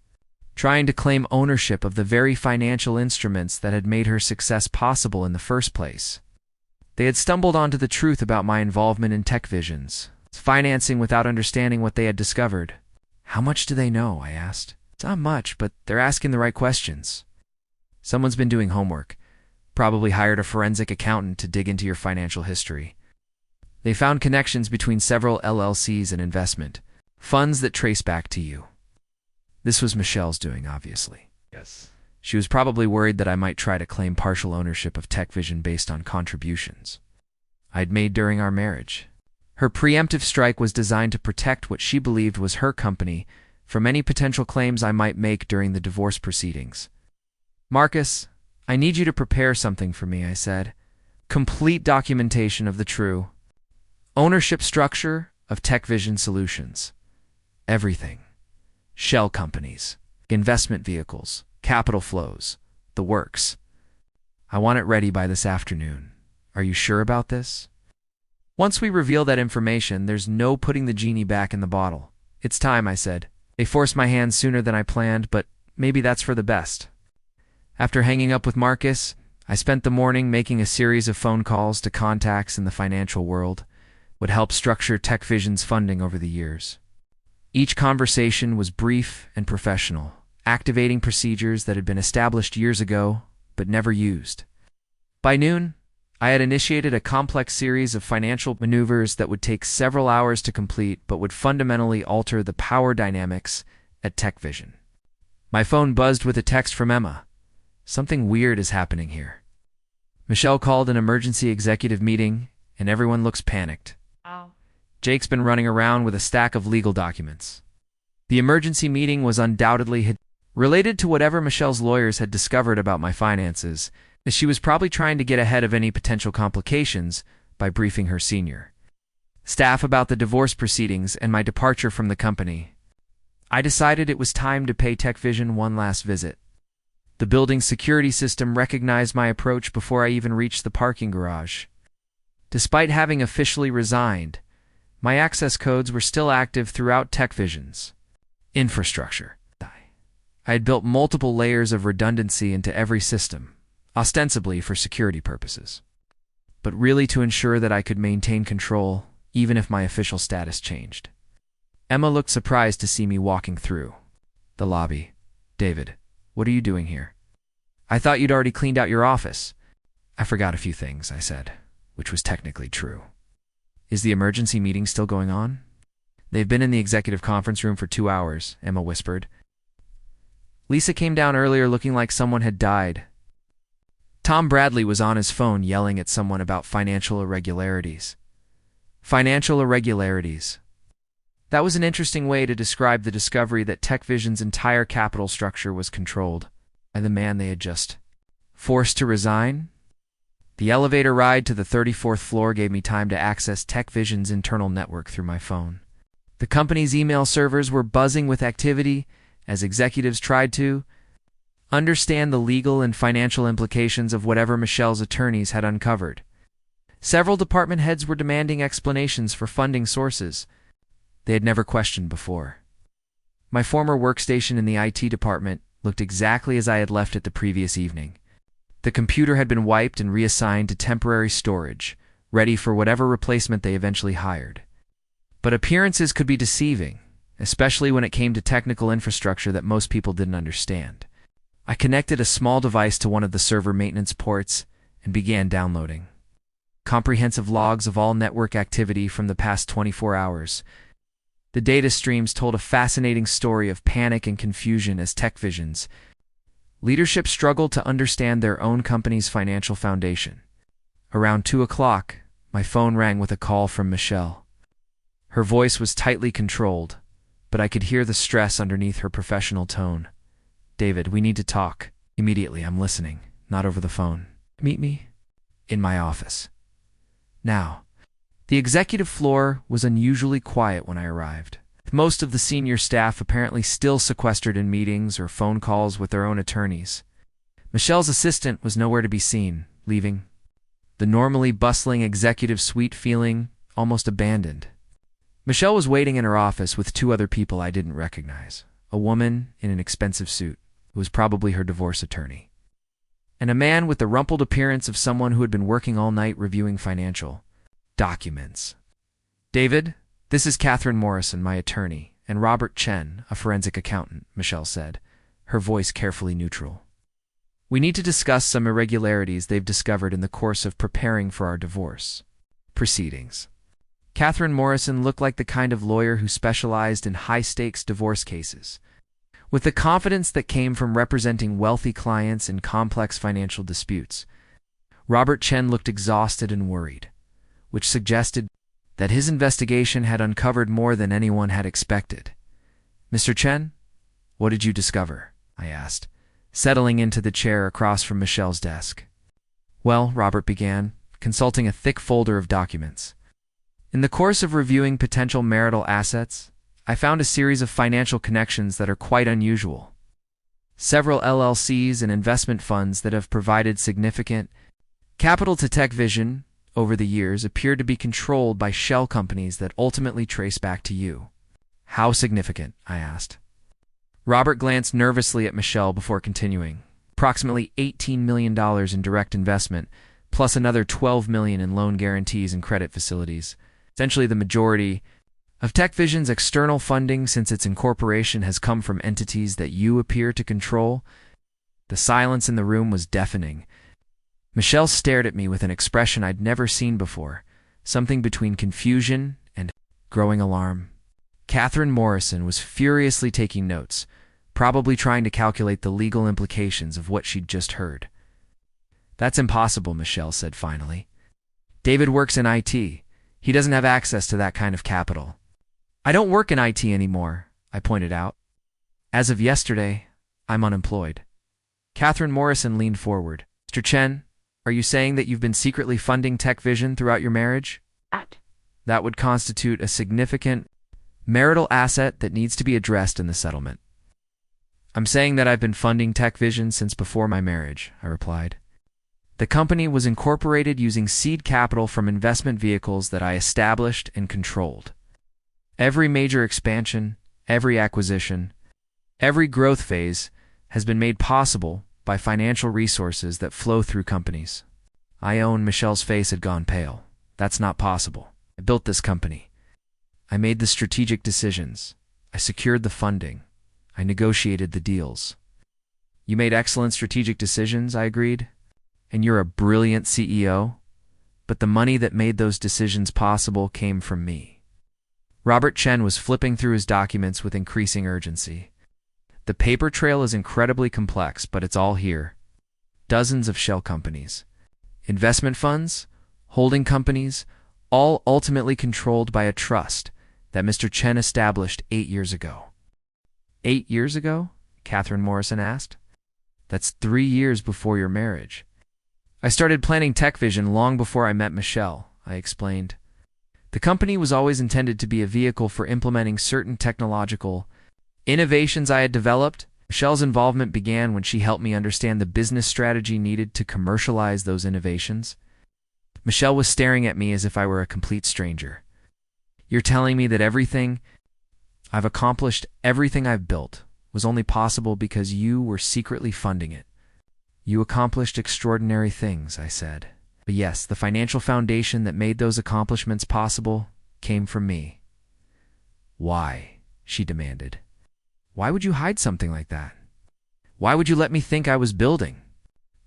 A: trying to claim ownership of the very financial instruments that had made her success possible in the first place. They had stumbled onto the truth about my involvement in TechVision's financing without understanding what they had discovered. "How much do they know?" I asked. "It's not much, but they're asking the right questions." "Someone's been doing homework. Probably hired a forensic accountant to dig into your financial history. They found connections between several LLCs and investment funds that trace back to you." This was Michelle's doing, obviously.
B: Yes.
A: She was probably worried that I might try to claim partial ownership of TechVision based on contributions I'd made during our marriage. Her preemptive strike was designed to protect what she believed was her company from any potential claims I might make during the divorce proceedings. "Marcus, I need you to prepare something for me," I said. "Complete documentation of the true ownership structure of TechVision Solutions. Everything. Shell companies, investment vehicles, capital flows, the works. I want it ready by this afternoon. Are you sure about this?" "Once we reveal that information, there's no putting the genie back in the bottle. It's time," I said. "They forced my hand sooner than I planned, but maybe that's for the best." After hanging up with Marcus, I spent the morning making a series of phone calls to contacts in the financial world, would help structure TechVision's funding over the years. Each conversation was brief and professional, activating procedures that had been established years ago but never used. By noon, I had initiated a complex series of financial maneuvers that would take several hours to complete but would fundamentally alter the power dynamics at TechVision. My phone buzzed with a text from Emma. "Something weird is happening here. Michelle called an emergency executive meeting, and everyone looks panicked.
B: Oh.
A: Jake's been running around with a stack of legal documents." The emergency meeting was undoubtedly related to whatever Michelle's lawyers had discovered about my finances, as she was probably trying to get ahead of any potential complications by briefing her senior staff about the divorce proceedings and my departure from the company. I decided it was time to pay TechVision one last visit. The building's security system recognized my approach before I even reached the parking garage. Despite having officially resigned, my access codes were still active throughout TechVision's infrastructure. I had built multiple layers of redundancy into every system, ostensibly for security purposes, but really to ensure that I could maintain control even if my official status changed. Emma looked surprised to see me walking through the lobby. "David, what are you doing here?" "I thought you'd already cleaned out your office." "I forgot a few things," I said, which was technically true. "Is the emergency meeting still going on?" "They've been in the executive conference room for 2 hours," Emma whispered. "Lisa came down earlier looking like someone had died." Tom Bradley was on his phone yelling at someone about financial irregularities. Financial irregularities. That was an interesting way to describe the discovery that TechVision's entire capital structure was controlled by the man they had just forced to resign. The elevator ride to the 34th floor gave me time to access TechVision's internal network through my phone. The company's email servers were buzzing with activity as executives tried to understand the legal and financial implications of whatever Michelle's attorneys had uncovered. Several department heads were demanding explanations for funding sources they had never questioned before. My former workstation in the IT department looked exactly as I had left it the previous evening. The computer had been wiped and reassigned to temporary storage, ready for whatever replacement they eventually hired. But appearances could be deceiving, especially when it came to technical infrastructure that most people didn't understand. I connected a small device to one of the server maintenance ports and began downloading comprehensive logs of all network activity from the past 24 hours. The data streams told a fascinating story of panic and confusion as TechVision's leadership struggled to understand their own company's financial foundation. Around 2 o'clock, my phone rang with a call from Michelle. Her voice was tightly controlled, but I could hear the stress underneath her professional tone. "David, we need to talk. Immediately, I'm listening, not over the phone. Meet me in my office. Now." The executive floor was unusually quiet when I arrived. Most of the senior staff apparently still sequestered in meetings or phone calls with their own attorneys. Michelle's assistant was nowhere to be seen, leaving the normally bustling executive suite feeling almost abandoned. Michelle was waiting in her office with 2 other people I didn't recognize. a woman in an expensive suit, who was probably her divorce attorney, and a man with the rumpled appearance of someone who had been working all night reviewing financial documents. "David, this is Catherine Morrison, my attorney, and Robert Chen, a forensic accountant," Michelle said, her voice carefully neutral. "We need to discuss some irregularities they've discovered in the course of preparing for our divorce proceedings." Catherine Morrison looked like the kind of lawyer who specialized in high-stakes divorce cases. With the confidence that came from representing wealthy clients in complex financial disputes, Robert Chen looked exhausted and worried, which suggested that his investigation had uncovered more than anyone had expected. "Mr. Chen, what did you discover?" I asked, settling into the chair across from Michelle's desk. "Well," Robert began, consulting a thick folder of documents. "In the course of reviewing potential marital assets, I found a series of financial connections that are quite unusual. Several LLCs and investment funds that have provided significant capital to TechVision over the years appear to be controlled by shell companies that ultimately trace back to you." "How significant?" I asked. Robert glanced nervously at Michelle before continuing. "Approximately $18 million in direct investment, plus another $12 million in loan guarantees and credit facilities. Essentially the majority of TechVision's external funding since its incorporation has come from entities that you appear to control." The silence in the room was deafening. Michelle stared at me with an expression I'd never seen before, something between confusion and growing alarm. Catherine Morrison was furiously taking notes, probably trying to calculate the legal implications of what she'd just heard. "That's impossible," Michelle said finally. "David works in IT. He doesn't have access to that kind of capital." "I don't work in IT anymore," I pointed out. "As of yesterday, I'm unemployed." Catherine Morrison leaned forward. "Mr. Chen, are you saying that you've been secretly funding TechVision throughout your marriage? That would constitute a significant marital asset that needs to be addressed in the settlement." "I'm saying that I've been funding TechVision since before my marriage," I replied. "The company was incorporated using seed capital from investment vehicles that I established and controlled. Every major expansion, every acquisition, every growth phase has been made possible by financial resources that flow through companies." I own Michelle's face had gone pale. "That's not possible. I built this company. I made the strategic decisions. I secured the funding. I negotiated the deals." "You made excellent strategic decisions," I agreed. "And you're a brilliant CEO. But the money that made those decisions possible came from me." Robert Chen was flipping through his documents with increasing urgency. "The paper trail is incredibly complex, but it's all here. Dozens of shell companies, investment funds, holding companies, all ultimately controlled by a trust that Mr. Chen established 8 years ago." "8 years ago?" Catherine Morrison asked. "That's 3 years before your marriage." "I started planning TechVision long before I met Michelle," I explained. "The company was always intended to be a vehicle for implementing certain technological innovations I had developed. Michelle's involvement began when she helped me understand the business strategy needed to commercialize those innovations." Michelle was staring at me as if I were a complete stranger. "You're telling me that everything I've accomplished, everything I've built, was only possible because you were secretly funding it?" "You accomplished extraordinary things," I said. "But yes, the financial foundation that made those accomplishments possible came from me." "Why?" she demanded. "Why would you hide something like that? Why would you let me think I was building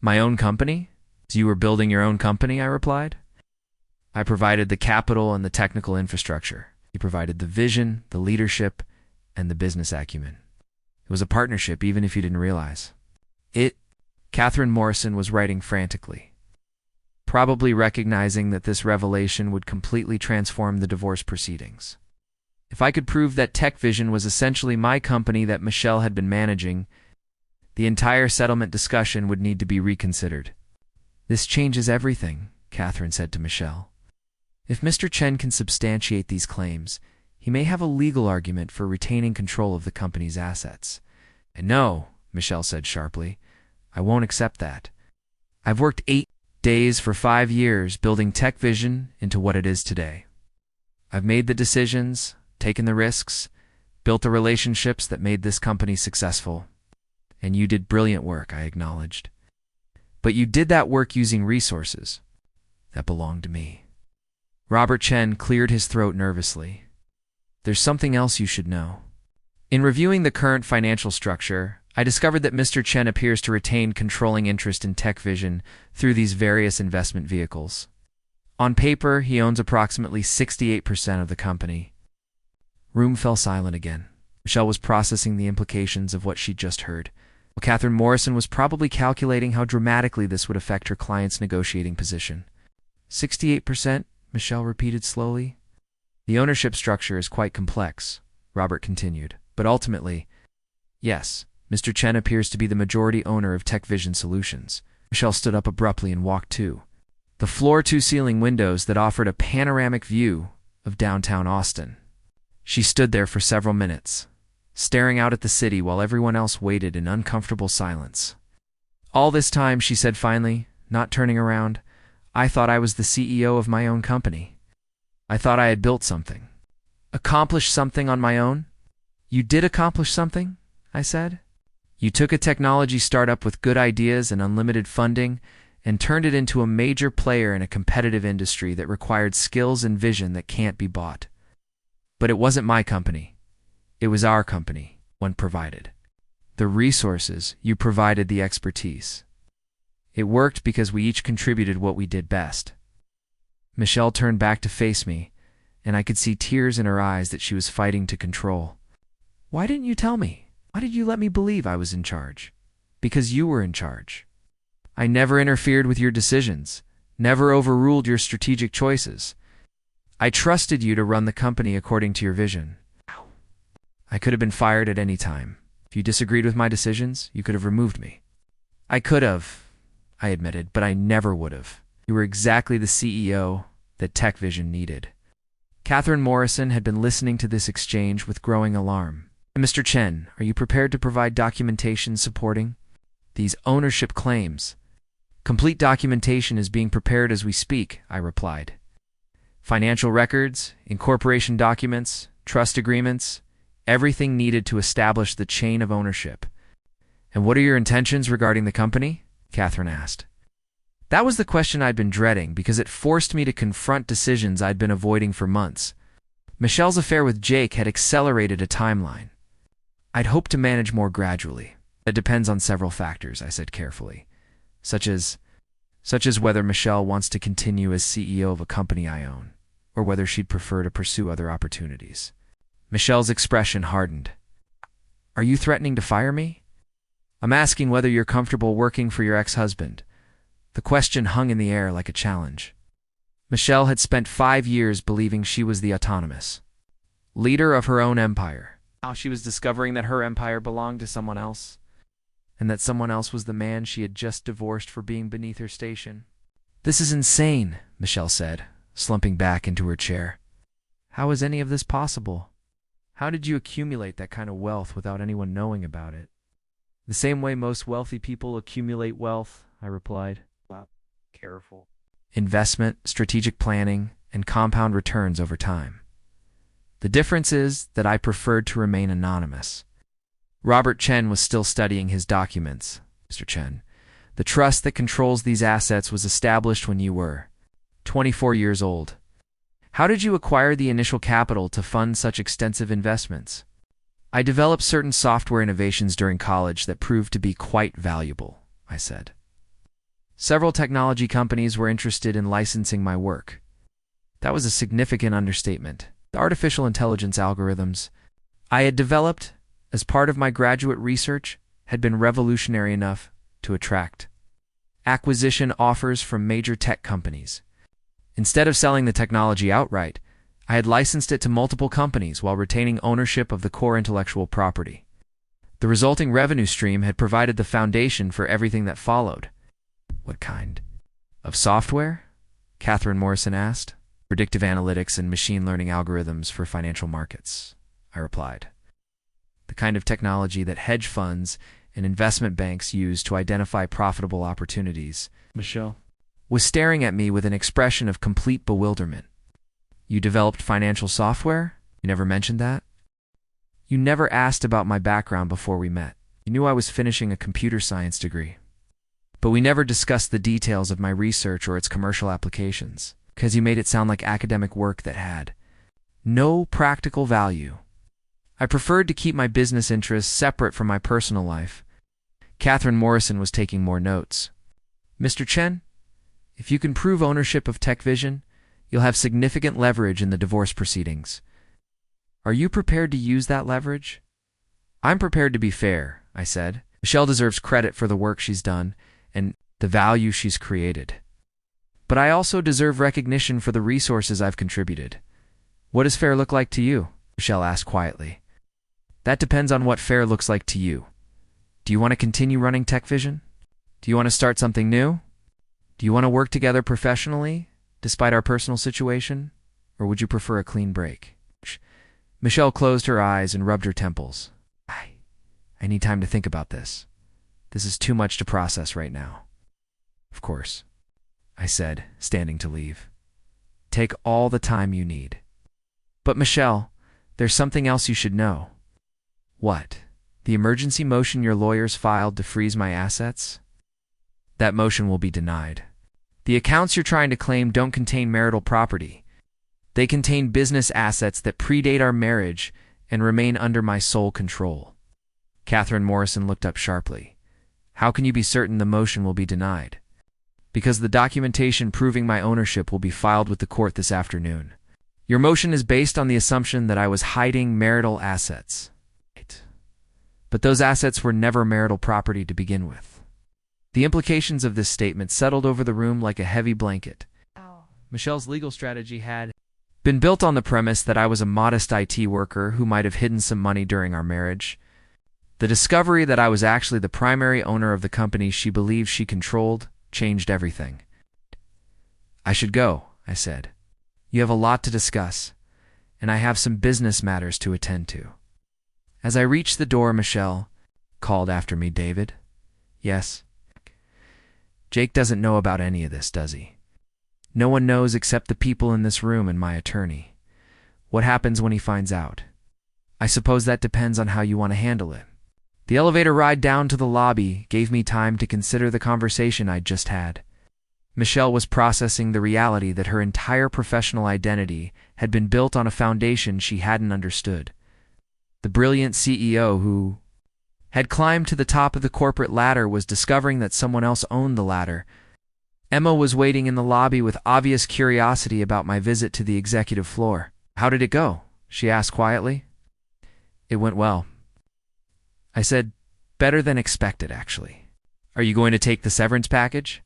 A: my own company?" "So you were building your own company," I replied. "I provided the capital and the technical infrastructure. You provided the vision, the leadership, and the business acumen. It was a partnership, even if you didn't realize it." Catherine Morrison was writing frantically, probably recognizing that this revelation would completely transform the divorce proceedings. If I could prove that TechVision was essentially my company that Michelle had been managing, the entire settlement discussion would need to be reconsidered. "This changes everything," Catherine said to Michelle. "If Mr. Chen can substantiate these claims, he may have a legal argument for retaining control of the company's assets." "No," Michelle said sharply. "I won't accept that. I've worked 8 days for 5 years building TechVision into what it is today. I've made the decisions, taken the risks, built the relationships that made this company successful. And you did brilliant work, I acknowledged. But you did that work using resources that belonged to me. Robert Chen cleared his throat nervously. There's something else you should know. In reviewing the current financial structure, I discovered that Mr. Chen appears to retain controlling interest in TechVision through these various investment vehicles. On paper, he owns approximately 68% of the company. Room fell silent again. Michelle was processing the implications of what she'd just heard. Catherine Morrison was probably calculating how dramatically this would affect her client's negotiating position. 68%, Michelle repeated slowly. The ownership structure is quite complex, Robert continued, but ultimately, yes, Mr. Chen appears to be the majority owner of TechVision Solutions. Michelle stood up abruptly and walked to the floor-to-ceiling windows that offered a panoramic view of downtown Austin. She stood there for several minutes, staring out at the city while everyone else waited in uncomfortable silence. All this time, she said finally, not turning around, I thought I was the CEO of my own company. I thought I had built something. Accomplished something on my own? You did accomplish something? I said. You took a technology startup with good ideas and unlimited funding and turned it into a major player in a competitive industry that required skills and vision that can't be bought. But it wasn't my company. It was our company, one provided. The resources, you provided the expertise. It worked because we each contributed what we did best. Michelle turned back to face me, and I could see tears in her eyes that she was fighting to control. Why didn't you tell me? Why did you let me believe I was in charge? Because you were in charge. I never interfered with your decisions, never overruled your strategic choices. I trusted you to run the company according to your vision. I could have been fired at any time. If you disagreed with my decisions, you could have removed me. I could have, I admitted, but I never would have. You were exactly the CEO that TechVision needed. Catherine Morrison had been listening to this exchange with growing alarm. Mr. Chen, are you prepared to provide documentation supporting these ownership claims? Complete documentation is being prepared as we speak, I replied. Financial records, incorporation documents, trust agreements, everything needed to establish the chain of ownership. And what are your intentions regarding the company? Catherine asked. That was the question I'd been dreading because it forced me to confront decisions I'd been avoiding for months. Michelle's affair with Jake had accelerated a timeline. I'd hoped to manage more gradually. It depends on several factors, I said carefully, such as whether Michelle wants to continue as CEO of a company I own, or whether she'd prefer to pursue other opportunities. Michelle's expression hardened. Are you threatening to fire me? I'm asking whether you're comfortable working for your ex-husband. The question hung in the air like a challenge. Michelle had spent 5 years believing she was the autonomous leader of her own empire. Now she was discovering that her empire belonged to someone else, and that someone else was the man she had just divorced for being beneath her station. This is insane, Michelle said, slumping back into her chair. How is any of this possible? How did you accumulate that kind of wealth without anyone knowing about it? The same way most wealthy people accumulate wealth, I replied. Careful. Investment, strategic planning, and compound returns over time. The difference is that I preferred to remain anonymous. Robert Chen was still studying his documents. Mr. Chen, the trust that controls these assets was established when you were 24 years old. How did you acquire the initial capital to fund such extensive investments? I developed certain software innovations during college that proved to be quite valuable, I said. Several technology companies were interested in licensing my work. That was a significant understatement. The artificial intelligence algorithms I had developed as part of my graduate research had been revolutionary enough to attract acquisition offers from major tech companies. Instead of selling the technology outright, I had licensed it to multiple companies while retaining ownership of the core intellectual property. The resulting revenue stream had provided the foundation for everything that followed. What kind of software? Catherine Morrison asked. Predictive analytics and machine learning algorithms for financial markets, I replied. The kind of technology that hedge funds and investment banks use to identify profitable opportunities. Michelle was staring at me with an expression of complete bewilderment. You developed financial software? You never mentioned that? You never asked about my background before we met. You knew I was finishing a computer science degree. But we never discussed the details of my research or its commercial applications, because you made it sound like academic work that had no practical value. I preferred to keep my business interests separate from my personal life. Catherine Morrison was taking more notes. Mr. Chen, if you can prove ownership of TechVision, you'll have significant leverage in the divorce proceedings. Are you prepared to use that leverage? I'm prepared to be fair, I said. Michelle deserves credit for the work she's done and the value she's created. But I also deserve recognition for the resources I've contributed. What does fair look like to you? Michelle asked quietly. That depends on what fair looks like to you. Do you want to continue running TechVision? Do you want to start something new? Do you want to work together professionally, despite our personal situation? Or would you prefer a clean break? Michelle closed her eyes and rubbed her temples. I need time to think about this. This is too much to process right now. Of course, I said, standing to leave. Take all the time you need. But Michelle, there's something else you should know. What? The emergency motion your lawyers filed to freeze my assets? That motion will be denied. The accounts you're trying to claim don't contain marital property. They contain business assets that predate our marriage and remain under my sole control. Catherine Morrison looked up sharply. How can you be certain the motion will be denied? Because the documentation proving my ownership will be filed with the court this afternoon. Your motion is based on the assumption that I was hiding marital assets. But those assets were never marital property to begin with. The implications of this statement settled over the room like a heavy blanket. Michelle's legal strategy had been built on the premise that I was a modest IT worker who might have hidden some money during our marriage. The discovery that I was actually the primary owner of the company she believed she controlled changed everything. I should go, I said. You have a lot to discuss, and I have some business matters to attend to. As I reached the door, Michelle called after me, David. Yes. Jake doesn't know about any of this, does he? No one knows except the people in this room and my attorney. What happens when he finds out? I suppose that depends on how you want to handle it. The elevator ride down to the lobby gave me time to consider the conversation I'd just had. Michelle was processing the reality that her entire professional identity had been built on a foundation she hadn't understood. The brilliant CEO who had climbed to the top of the corporate ladder was discovering that someone else owned the ladder. Emma was waiting in the lobby with obvious curiosity about my visit to the executive floor. How did it go? She asked quietly. It went well. I said, better than expected, actually. Are you going to take the severance package?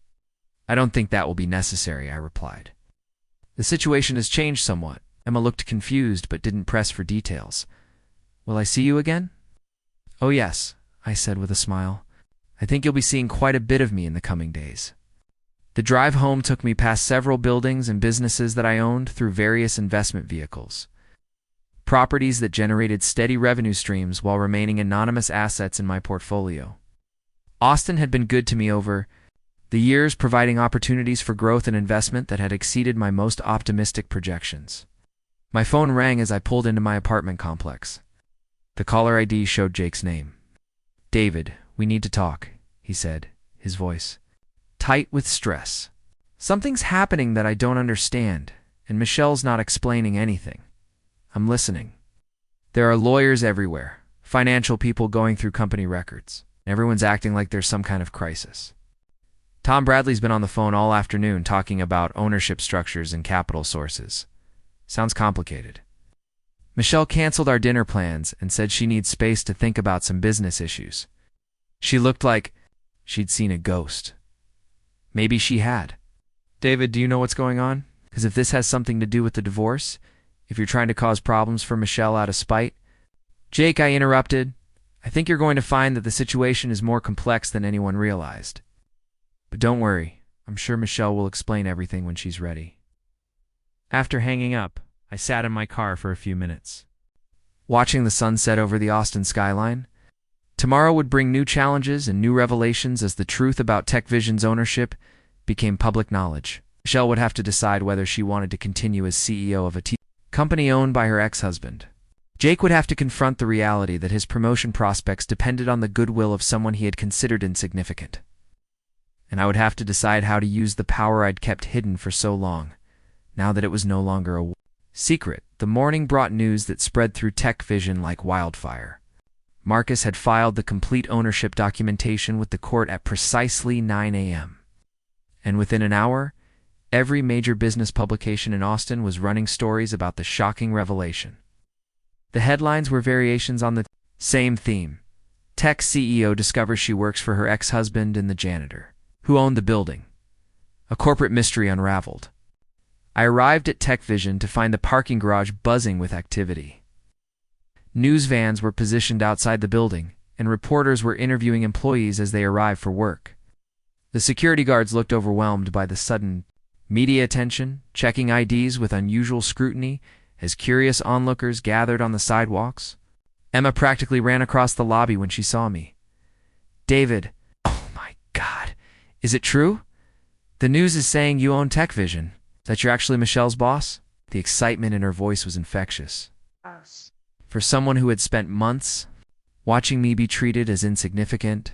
A: I don't think that will be necessary, I replied. The situation has changed somewhat. Emma looked confused but didn't press for details. Will I see you again? Oh yes, I said with a smile. I think you'll be seeing quite a bit of me in the coming days. The drive home took me past several buildings and businesses that I owned through various investment vehicles. Properties that generated steady revenue streams while remaining anonymous assets in my portfolio. Austin had been good to me over the years, providing opportunities for growth and investment that had exceeded my most optimistic projections. My phone rang as I pulled into my apartment complex. The caller ID showed Jake's name. David, we need to talk, he said, his voice tight with stress. Something's happening that I don't understand, and Michelle's not explaining anything. I'm listening. There are lawyers everywhere, financial people going through company records. Everyone's acting like there's some kind of crisis. Tom Bradley's been on the phone all afternoon talking about ownership structures and capital sources. Sounds complicated. Michelle canceled our dinner plans and said she needs space to think about some business issues. She looked like she'd seen a ghost. Maybe she had. David, do you know what's going on? Because if this has something to do with the divorce, if you're trying to cause problems for Michelle out of spite. Jake, I interrupted. I think you're going to find that the situation is more complex than anyone realized. But don't worry, I'm sure Michelle will explain everything when she's ready. After hanging up, I sat in my car for a few minutes, watching the sunset over the Austin skyline. Tomorrow would bring new challenges and new revelations as the truth about TechVision's ownership became public knowledge. Michelle would have to decide whether she wanted to continue as CEO of a company owned by her ex-husband, Jake would have to confront the reality that his promotion prospects depended on the goodwill of someone he had considered insignificant. And I would have to decide how to use the power I'd kept hidden for so long, now that it was no longer a secret. The morning brought news that spread through TechVision like wildfire. Marcus had filed the complete ownership documentation with the court at precisely 9 a.m. And within an hour, every major business publication in Austin was running stories about the shocking revelation. The headlines were variations on the same theme. Tech CEO discovers she works for her ex-husband and the janitor, who owned the building. A corporate mystery unraveled. I arrived at TechVision to find the parking garage buzzing with activity. News vans were positioned outside the building, and reporters were interviewing employees as they arrived for work. The security guards looked overwhelmed by the sudden media attention, checking IDs with unusual scrutiny as curious onlookers gathered on the sidewalks. Emma practically ran across the lobby when she saw me. "David, oh my God, is it true? The news is saying you own TechVision, that you're actually Michelle's boss?" The excitement in her voice was infectious. For someone who had spent months watching me be treated as insignificant,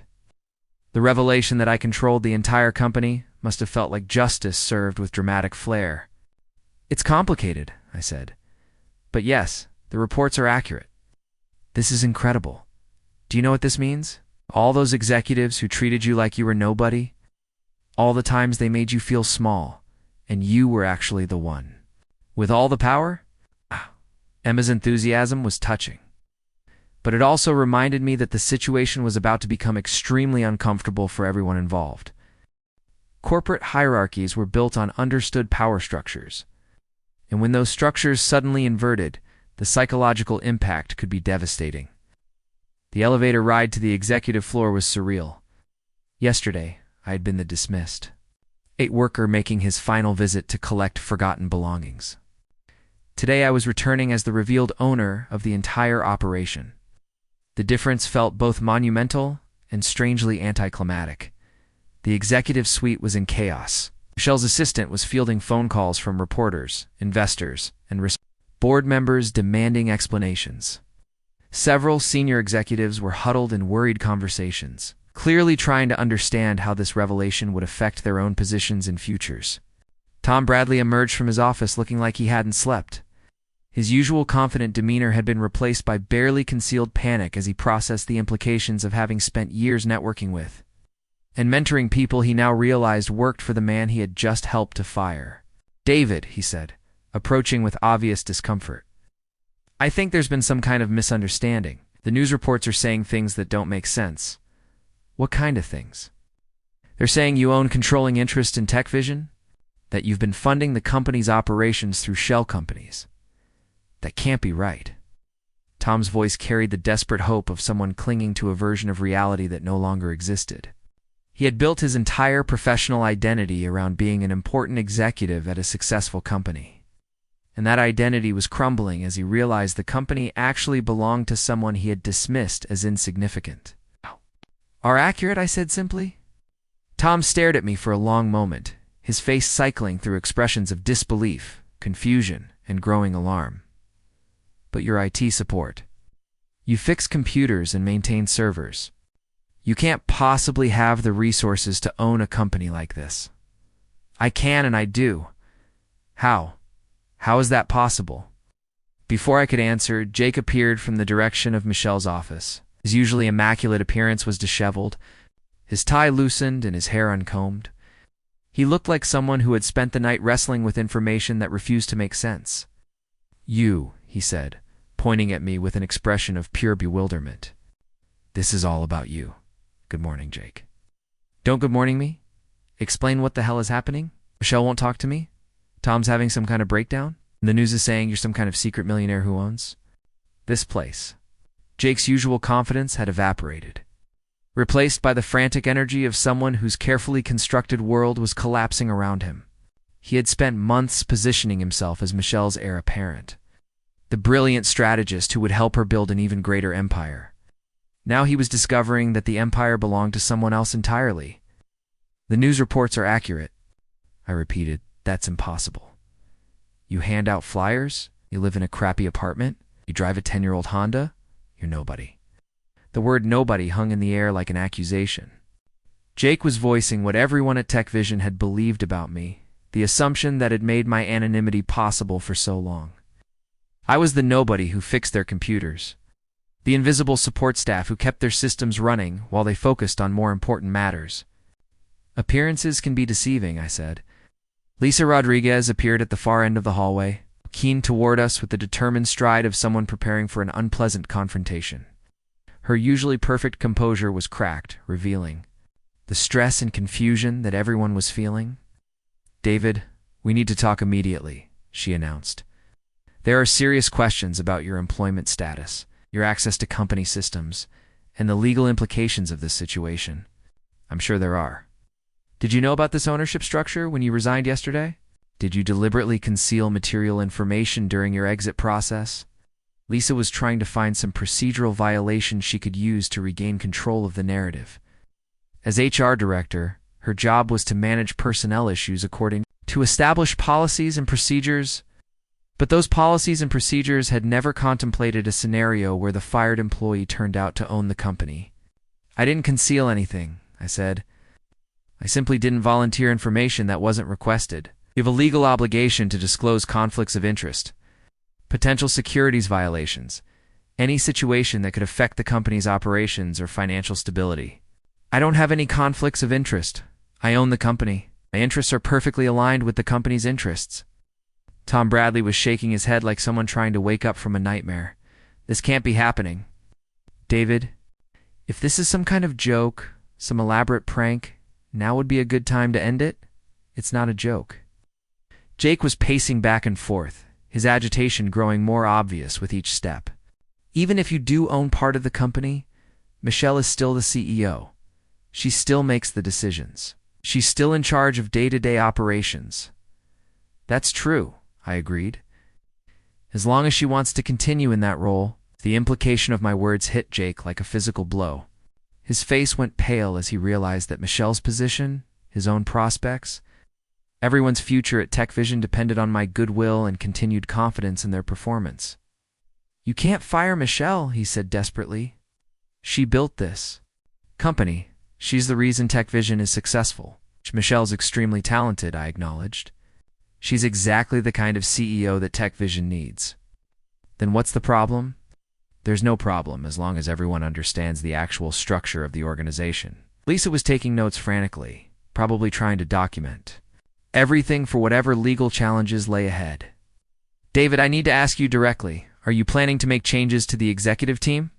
A: the revelation that I controlled the entire company must have felt like justice served with dramatic flair. "It's complicated," I said. "But yes, the reports are accurate. This is incredible. Do you know what this means? All those executives who treated you like you were nobody, all the times they made you feel small, and you were actually the one with all the power?" Emma's enthusiasm was touching. But it also reminded me that the situation was about to become extremely uncomfortable for everyone involved. Corporate hierarchies were built on understood power structures, and when those structures suddenly inverted, the psychological impact could be devastating. The elevator ride to the executive floor was surreal. Yesterday, I had been the dismissed worker making his final visit to collect forgotten belongings. Today I was returning as the revealed owner of the entire operation. The difference felt both monumental and strangely anticlimactic. The executive suite was in chaos. Michelle's assistant was fielding phone calls from reporters, investors, and board members demanding explanations. Several senior executives were huddled in worried conversations, clearly trying to understand how this revelation would affect their own positions and futures. Tom Bradley emerged from his office looking like he hadn't slept. His usual confident demeanor had been replaced by barely concealed panic as he processed the implications of having spent years networking with and mentoring people he now realized worked for the man he had just helped to fire. "David," he said, approaching with obvious discomfort. "I think there's been some kind of misunderstanding. The news reports are saying things that don't make sense." "What kind of things?" "They're saying you own controlling interest in TechVision, that you've been funding the company's operations through shell companies. That can't be right." Tom's voice carried the desperate hope of someone clinging to a version of reality that no longer existed. He had built his entire professional identity around being an important executive at a successful company. And that identity was crumbling as he realized the company actually belonged to someone he had dismissed as insignificant. "Are accurate?" I said simply. Tom stared at me for a long moment, his face cycling through expressions of disbelief, confusion, and growing alarm. "But your IT support. You fix computers and maintain servers. You can't possibly have the resources to own a company like this." "I can and I do." "How? How is that possible?" Before I could answer, Jake appeared from the direction of Michelle's office. His usually immaculate appearance was disheveled, his tie loosened and his hair uncombed. He looked like someone who had spent the night wrestling with information that refused to make sense. "You," he said, pointing at me with an expression of pure bewilderment. "This is all about you. Good morning, Jake." "Don't good morning me? Explain what the hell is happening? Michelle won't talk to me? Tom's having some kind of breakdown? The news is saying you're some kind of secret millionaire who owns this place." Jake's usual confidence had evaporated, replaced by the frantic energy of someone whose carefully constructed world was collapsing around him. He had spent months positioning himself as Michelle's heir apparent, the brilliant strategist who would help her build an even greater empire. Now he was discovering that the empire belonged to someone else entirely. "The news reports are accurate," I repeated. "That's impossible. You hand out flyers? You live in a crappy apartment? You drive a 10-year-old Honda? You're nobody. The word nobody hung in the air like an accusation. Jake was voicing what everyone at TechVision had believed about me, the assumption that had made my anonymity possible for so long. I was the nobody who fixed their computers, the invisible support staff who kept their systems running while they focused on more important matters. Appearances can be deceiving, I said. Lisa Rodriguez appeared at the far end of the hallway, keen toward us with the determined stride of someone preparing for an unpleasant confrontation. Her usually perfect composure was cracked, revealing the stress and confusion that everyone was feeling. "David, we need to talk immediately," she announced. "There are serious questions about your employment status, your access to company systems, and the legal implications of this situation." "I'm sure there are." "Did you know about this ownership structure when you resigned yesterday? Did you deliberately conceal material information during your exit process?" Lisa was trying to find some procedural violations she could use to regain control of the narrative. As HR director, her job was to manage personnel issues according to established policies and procedures, but those policies and procedures had never contemplated a scenario where the fired employee turned out to own the company. "I didn't conceal anything," I said. "I simply didn't volunteer information that wasn't requested. You have a legal obligation to disclose conflicts of interest, potential securities violations, any situation that could affect the company's operations or financial stability." "I don't have any conflicts of interest. I own the company. My interests are perfectly aligned with the company's interests." Tom Bradley was shaking his head like someone trying to wake up from a nightmare. "This can't be happening." "David, if this is some kind of joke, some elaborate prank, now would be a good time to end it. It's not a joke." Jake was pacing back and forth, his agitation growing more obvious with each step. "Even if you do own part of the company, Michelle is still the CEO. She still makes the decisions. She's still in charge of day-to-day operations." "That's true," I agreed. "As long as she wants to continue in that role." The implication of my words hit Jake like a physical blow. His face went pale as he realized that Michelle's position, his own prospects, everyone's future at TechVision depended on my goodwill and continued confidence in their performance. "You can't fire Michelle," he said desperately. "She built this company. She's the reason TechVision is successful." "Michelle's extremely talented," I acknowledged. "She's exactly the kind of CEO that TechVision needs." "Then what's the problem?" "There's no problem as long as everyone understands the actual structure of the organization." Lisa was taking notes frantically, probably trying to document everything for whatever legal challenges lay ahead. "David, I need to ask you directly. Are you planning to make changes to the executive team?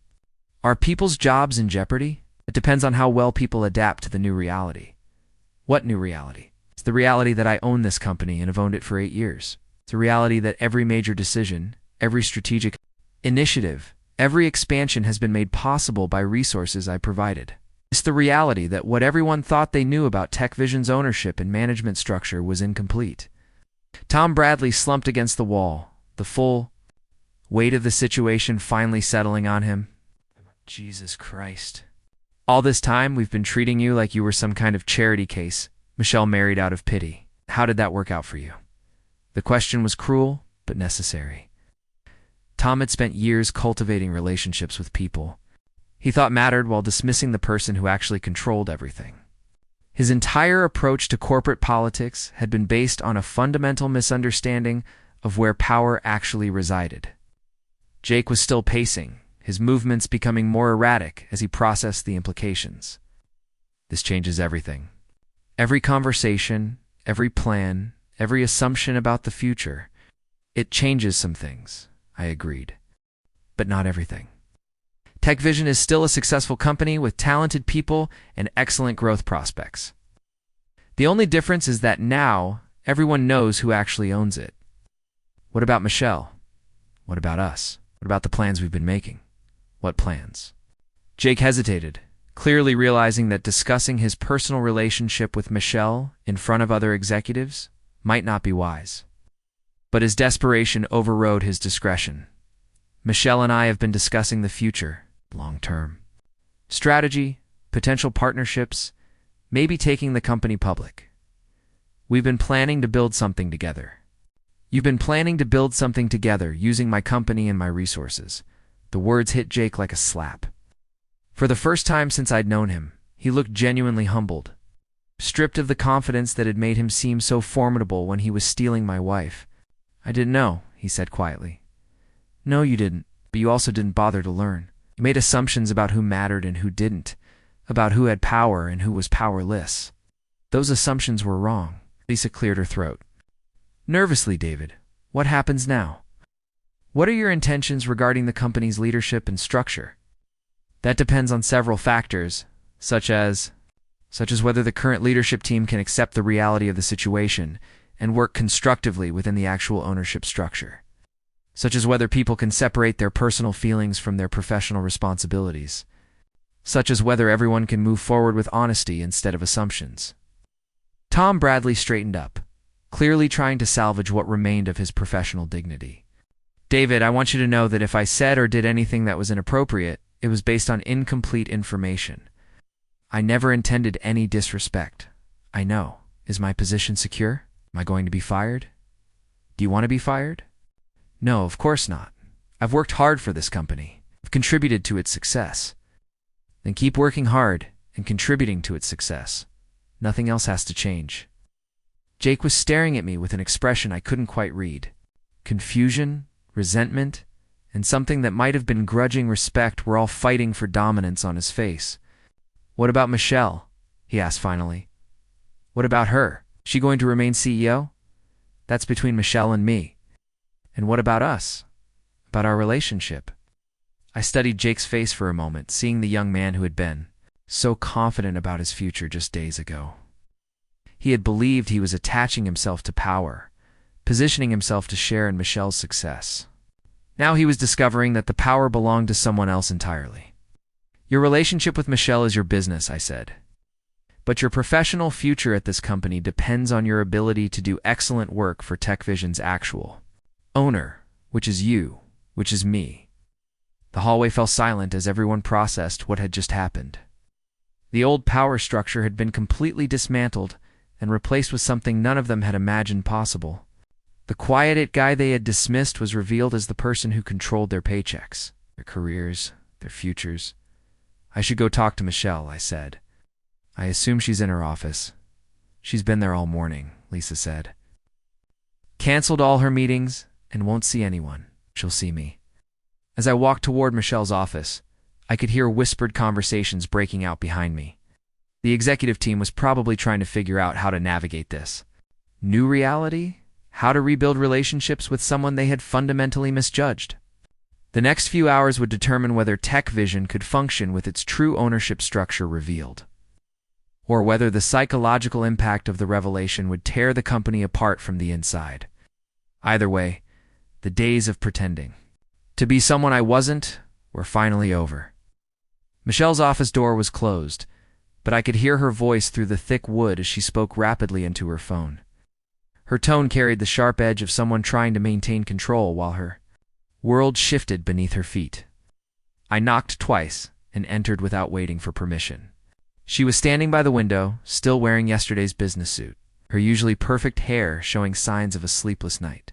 A: Are people's jobs in jeopardy?" "It depends on how well people adapt to the new reality." "What new reality?" "It's the reality that I own this company and have owned it for 8 years. It's a reality that every major decision, every strategic initiative, every expansion has been made possible by resources I provided. It's the reality that what everyone thought they knew about TechVision's ownership and management structure was incomplete." Tom Bradley slumped against the wall, the full weight of the situation finally settling on him. "Jesus Christ. All this time we've been treating you like you were some kind of charity case," Michelle married out of pity. "How did that work out for you?" The question was cruel, but necessary. Tom had spent years cultivating relationships with people he thought mattered while dismissing the person who actually controlled everything. His entire approach to corporate politics had been based on a fundamental misunderstanding of where power actually resided. Jake was still pacing, his movements becoming more erratic as he processed the implications. "This changes everything. Every conversation, every plan, every assumption about the future. It changes some things," I agreed. "But not everything. TechVision is still a successful company with talented people and excellent growth prospects. The only difference is that now everyone knows who actually owns it." "What about Michelle? What about us? What about the plans we've been making?" "What plans?" Jake hesitated, clearly realizing that discussing his personal relationship with Michelle in front of other executives might not be wise. But his desperation overrode his discretion. "Michelle and I have been discussing the future, long-term. Strategy, potential partnerships, maybe taking the company public. We've been planning to build something together. You've been planning to build something together, using my company and my resources. The words hit Jake like a slap. For the first time since I'd known him, he looked genuinely humbled, stripped of the confidence that had made him seem so formidable when he was stealing my wife. "I didn't know," he said quietly. "No, you didn't, but you also didn't bother to learn. You made assumptions about who mattered and who didn't, about who had power and who was powerless. Those assumptions were wrong." Lisa cleared her throat. "Nervously, David, what happens now? What are your intentions regarding the company's leadership and structure?" "That depends on several factors, such as whether the current leadership team can accept the reality of the situation and work constructively within the actual ownership structure, such as whether people can separate their personal feelings from their professional responsibilities, such as whether everyone can move forward with honesty instead of assumptions." Tom Bradley straightened up, clearly trying to salvage what remained of his professional dignity. "David, I want you to know that if I said or did anything that was inappropriate, it was based on incomplete information. I never intended any disrespect. I know. Is my position secure? Am I going to be fired? Do you want to be fired?" "No, of course not. I've worked hard for this company. I've contributed to its success." "Then keep working hard and contributing to its success. Nothing else has to change." Jake was staring at me with an expression I couldn't quite read. Confusion, resentment, and something that might have been grudging respect were all fighting for dominance on his face. "What about Michelle?" he asked finally. "What about her? Is she going to remain CEO? That's between Michelle and me. And what about us? About our relationship?" I studied Jake's face for a moment, seeing the young man who had been so confident about his future just days ago. He had believed he was attaching himself to power, positioning himself to share in Michelle's success. Now he was discovering that the power belonged to someone else entirely. "Your relationship with Michelle is your business," I said. "But your professional future at this company depends on your ability to do excellent work for TechVision's actual owner, which is you, which is me." The hallway fell silent as everyone processed what had just happened. The old power structure had been completely dismantled and replaced with something none of them had imagined possible. The quiet guy they had dismissed was revealed as the person who controlled their paychecks, their careers, their futures. "I should go talk to Michelle," I said. "I assume she's in her office." "She's been there all morning," Lisa said. "Canceled all her meetings and won't see anyone. She'll see me." As I walked toward Michelle's office, I could hear whispered conversations breaking out behind me. The executive team was probably trying to figure out how to navigate this new reality, how to rebuild relationships with someone they had fundamentally misjudged. The next few hours would determine whether TechVision could function with its true ownership structure revealed, or whether the psychological impact of the revelation would tear the company apart from the inside. Either way, the days of pretending to be someone I wasn't were finally over. Michelle's office door was closed, but I could hear her voice through the thick wood as she spoke rapidly into her phone. Her tone carried the sharp edge of someone trying to maintain control while her world shifted beneath her feet. I knocked twice and entered without waiting for permission. She was standing by the window, still wearing yesterday's business suit, her usually perfect hair showing signs of a sleepless night.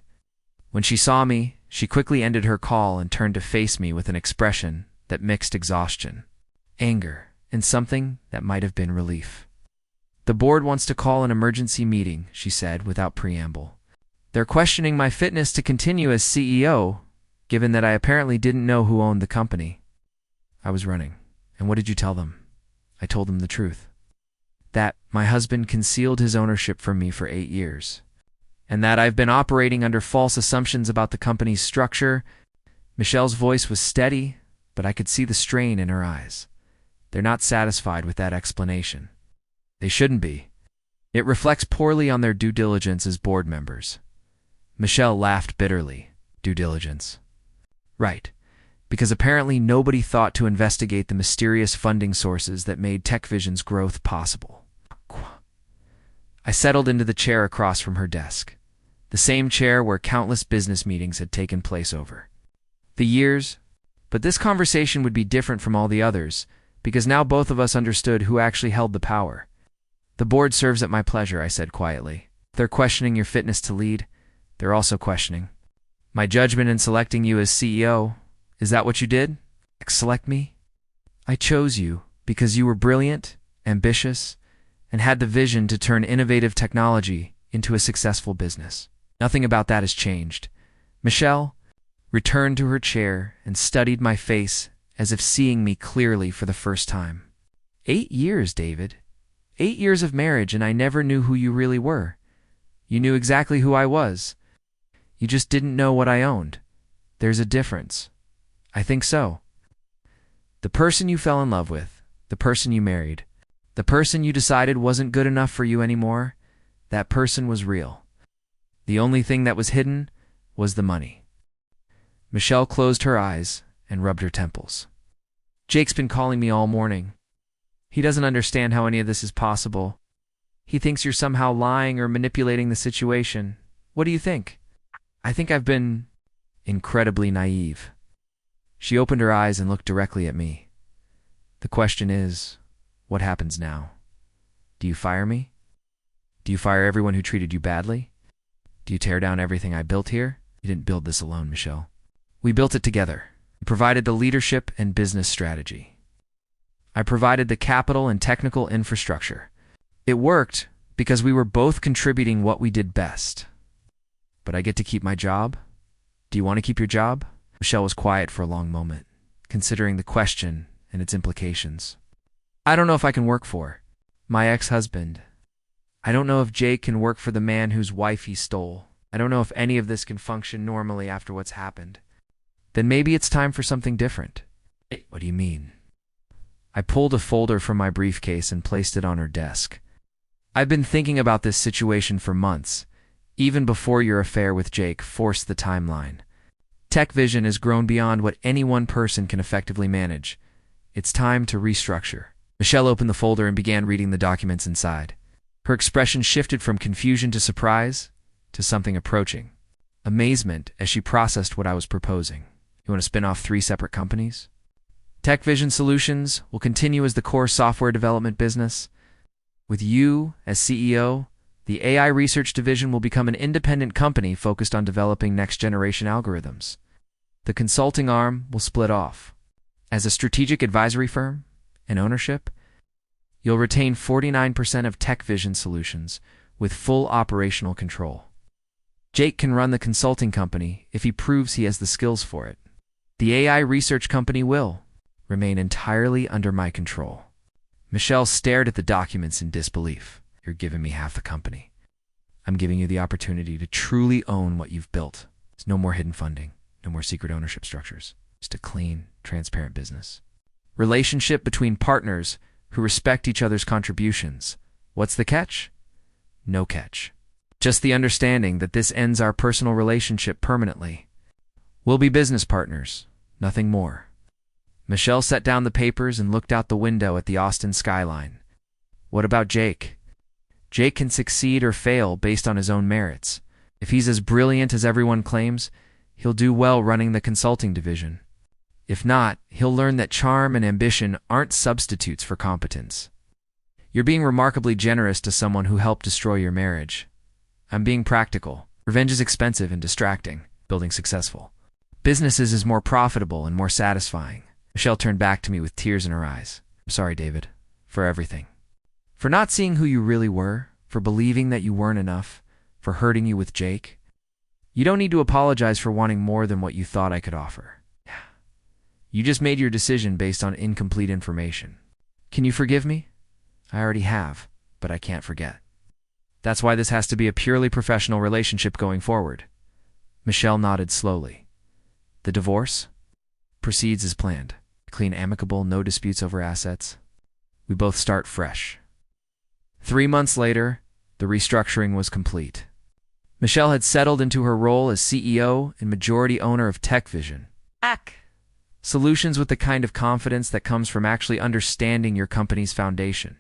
A: When she saw me, she quickly ended her call and turned to face me with an expression that mixed exhaustion, anger, and something that might have been relief. "The board wants to call an emergency meeting," she said without preamble. "They're questioning my fitness to continue as CEO, given that I apparently didn't know who owned the company." I was running. "And what did you tell them?" I told them the truth. That my husband concealed his ownership from me for 8 years, and that I've been operating under false assumptions about the company's structure. Michelle's voice was steady, but I could see the strain in her eyes. They're not satisfied with that explanation. They shouldn't be. It reflects poorly on their due diligence as board members. Michelle laughed bitterly. Due diligence. Right. Because apparently nobody thought to investigate the mysterious funding sources that made TechVision's growth possible. I settled into the chair across from her desk, the same chair where countless business meetings had taken place over the years. But this conversation would be different from all the others, because now both of us understood who actually held the power. "The board serves at my pleasure," I said quietly. "If they're questioning your fitness to lead, They're also questioning my judgment in selecting you as CEO. Is that what you did? Select me? I chose you because you were brilliant, ambitious, and had the vision to turn innovative technology into a successful business. Nothing about that has changed. Michelle returned to her chair and studied my face as if seeing me clearly for the first time. 8 years, David. 8 years of marriage, and I never knew who you really were. You knew exactly who I was. You just didn't know what I owned. There's a difference. I think so. The person you fell in love with, the person you married, the person you decided wasn't good enough for you anymore, that person was real. The only thing that was hidden was the money. Michelle closed her eyes and rubbed her temples. Jake's been calling me all morning. He doesn't understand how any of this is possible. He thinks you're somehow lying or manipulating the situation. What do you think? I think I've been incredibly naive. She opened her eyes and looked directly at me. The question is, what happens now? Do you fire me? Do you fire everyone who treated you badly? Do you tear down everything I built here? You didn't build this alone, Michelle. We built it together. We provided the leadership and business strategy. I provided the capital and technical infrastructure. It worked because we were both contributing what we did best. But I get to keep my job? Do you want to keep your job? Michelle was quiet for a long moment, considering the question and its implications. I don't know if I can work for my ex-husband. I don't know if Jake can work for the man whose wife he stole. I don't know if any of this can function normally after what's happened. Then maybe it's time for something different. What do you mean? I pulled a folder from my briefcase and placed it on her desk. I've been thinking about this situation for months, even before your affair with Jake forced the timeline. TechVision has grown beyond what any one person can effectively manage. It's time to restructure. Michelle opened the folder and began reading the documents inside. Her expression shifted from confusion to surprise to something approaching amazement as she processed what I was proposing. You want to spin off 3 separate companies? TechVision Solutions will continue as the core software development business. With you as CEO, the AI research division will become an independent company focused on developing next-generation algorithms. The consulting arm will split off. As a strategic advisory firm and ownership, you'll retain 49% of TechVision Solutions with full operational control. Jake can run the consulting company if he proves he has the skills for it. The AI research company will remain entirely under my control. Michelle stared at the documents in disbelief. You're giving me half the company. I'm giving you the opportunity to truly own what you've built. There's no more hidden funding, no more secret ownership structures. Just a clean, transparent business. Relationship between partners who respect each other's contributions. What's the catch? No catch. Just the understanding that this ends our personal relationship permanently. We'll be business partners, nothing more. Michelle set down the papers and looked out the window at the Austin skyline. What about Jake? Jake can succeed or fail based on his own merits. If he's as brilliant as everyone claims, he'll do well running the consulting division. If not, he'll learn that charm and ambition aren't substitutes for competence. You're being remarkably generous to someone who helped destroy your marriage. I'm being practical. Revenge is expensive and distracting. Building successful businesses is more profitable and more satisfying. Michelle turned back to me with tears in her eyes. I'm sorry, David, for everything. For not seeing who you really were, for believing that you weren't enough, for hurting you with Jake. You don't need to apologize for wanting more than what you thought I could offer. You just made your decision based on incomplete information. Can you forgive me? I already have, but I can't forget. That's why this has to be a purely professional relationship going forward. Michelle nodded slowly. The divorce proceeds as planned. Clean, amicable, no disputes over assets. We both start fresh. 3 months later, the restructuring was complete. Michelle had settled into her role as CEO and majority owner of TechVision Solutions with the kind of confidence that comes from actually understanding your company's foundation.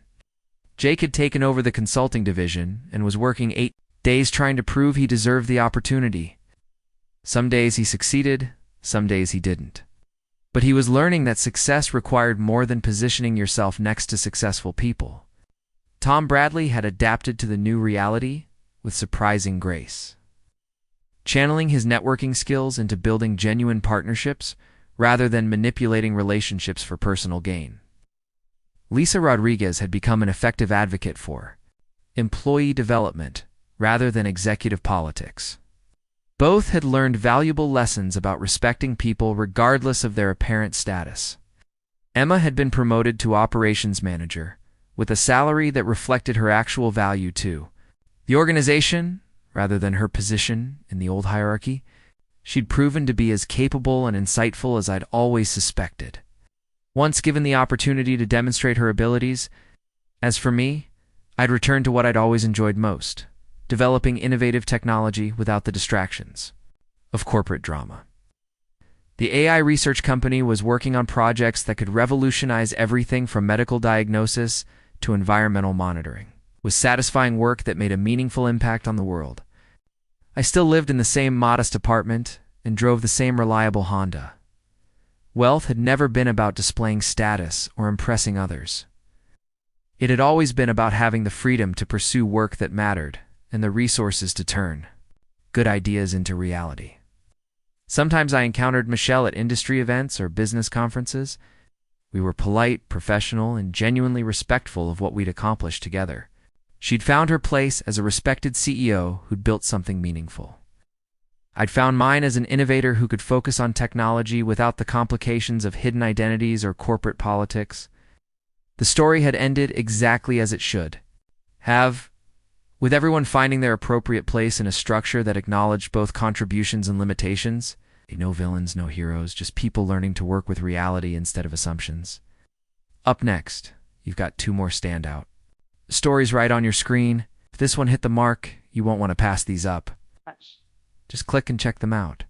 A: Jake had taken over the consulting division and was working 8 days trying to prove he deserved the opportunity. Some days he succeeded, some days he didn't. But he was learning that success required more than positioning yourself next to successful people. Tom Bradley had adapted to the new reality with surprising grace. channeling his networking skills into building genuine partnerships rather than manipulating relationships for personal gain. Lisa Rodriguez had become an effective advocate for employee development rather than executive politics. Both had learned valuable lessons about respecting people regardless of their apparent status. Emma had been promoted to operations manager, with a salary that reflected her actual value to the organization rather than her position in the old hierarchy. She'd proven to be as capable and insightful as I'd always suspected. Once given the opportunity to demonstrate her abilities, as for me, I'd returned to what I'd always enjoyed most, developing innovative technology without the distractions of corporate drama. The AI research company was working on projects that could revolutionize everything from medical diagnosis to environmental monitoring, with satisfying work that made a meaningful impact on the world. I still lived in the same modest apartment and drove the same reliable Honda. Wealth had never been about displaying status or impressing others. It had always been about having the freedom to pursue work that mattered and the resources to turn good ideas into reality. Sometimes I encountered Michelle at industry events or business conferences. We were polite, professional, and genuinely respectful of what we'd accomplished together. She'd found her place as a respected CEO who'd built something meaningful. I'd found mine as an innovator who could focus on technology without the complications of hidden identities or corporate politics. The story had ended exactly as it should have, with everyone finding their appropriate place in a structure that acknowledged both contributions and limitations. No villains, no heroes, just people learning to work with reality instead of assumptions. Up next, you've got two more standout stories right on your screen. If this one hit the mark, you won't want to pass these up. Just click and check them out.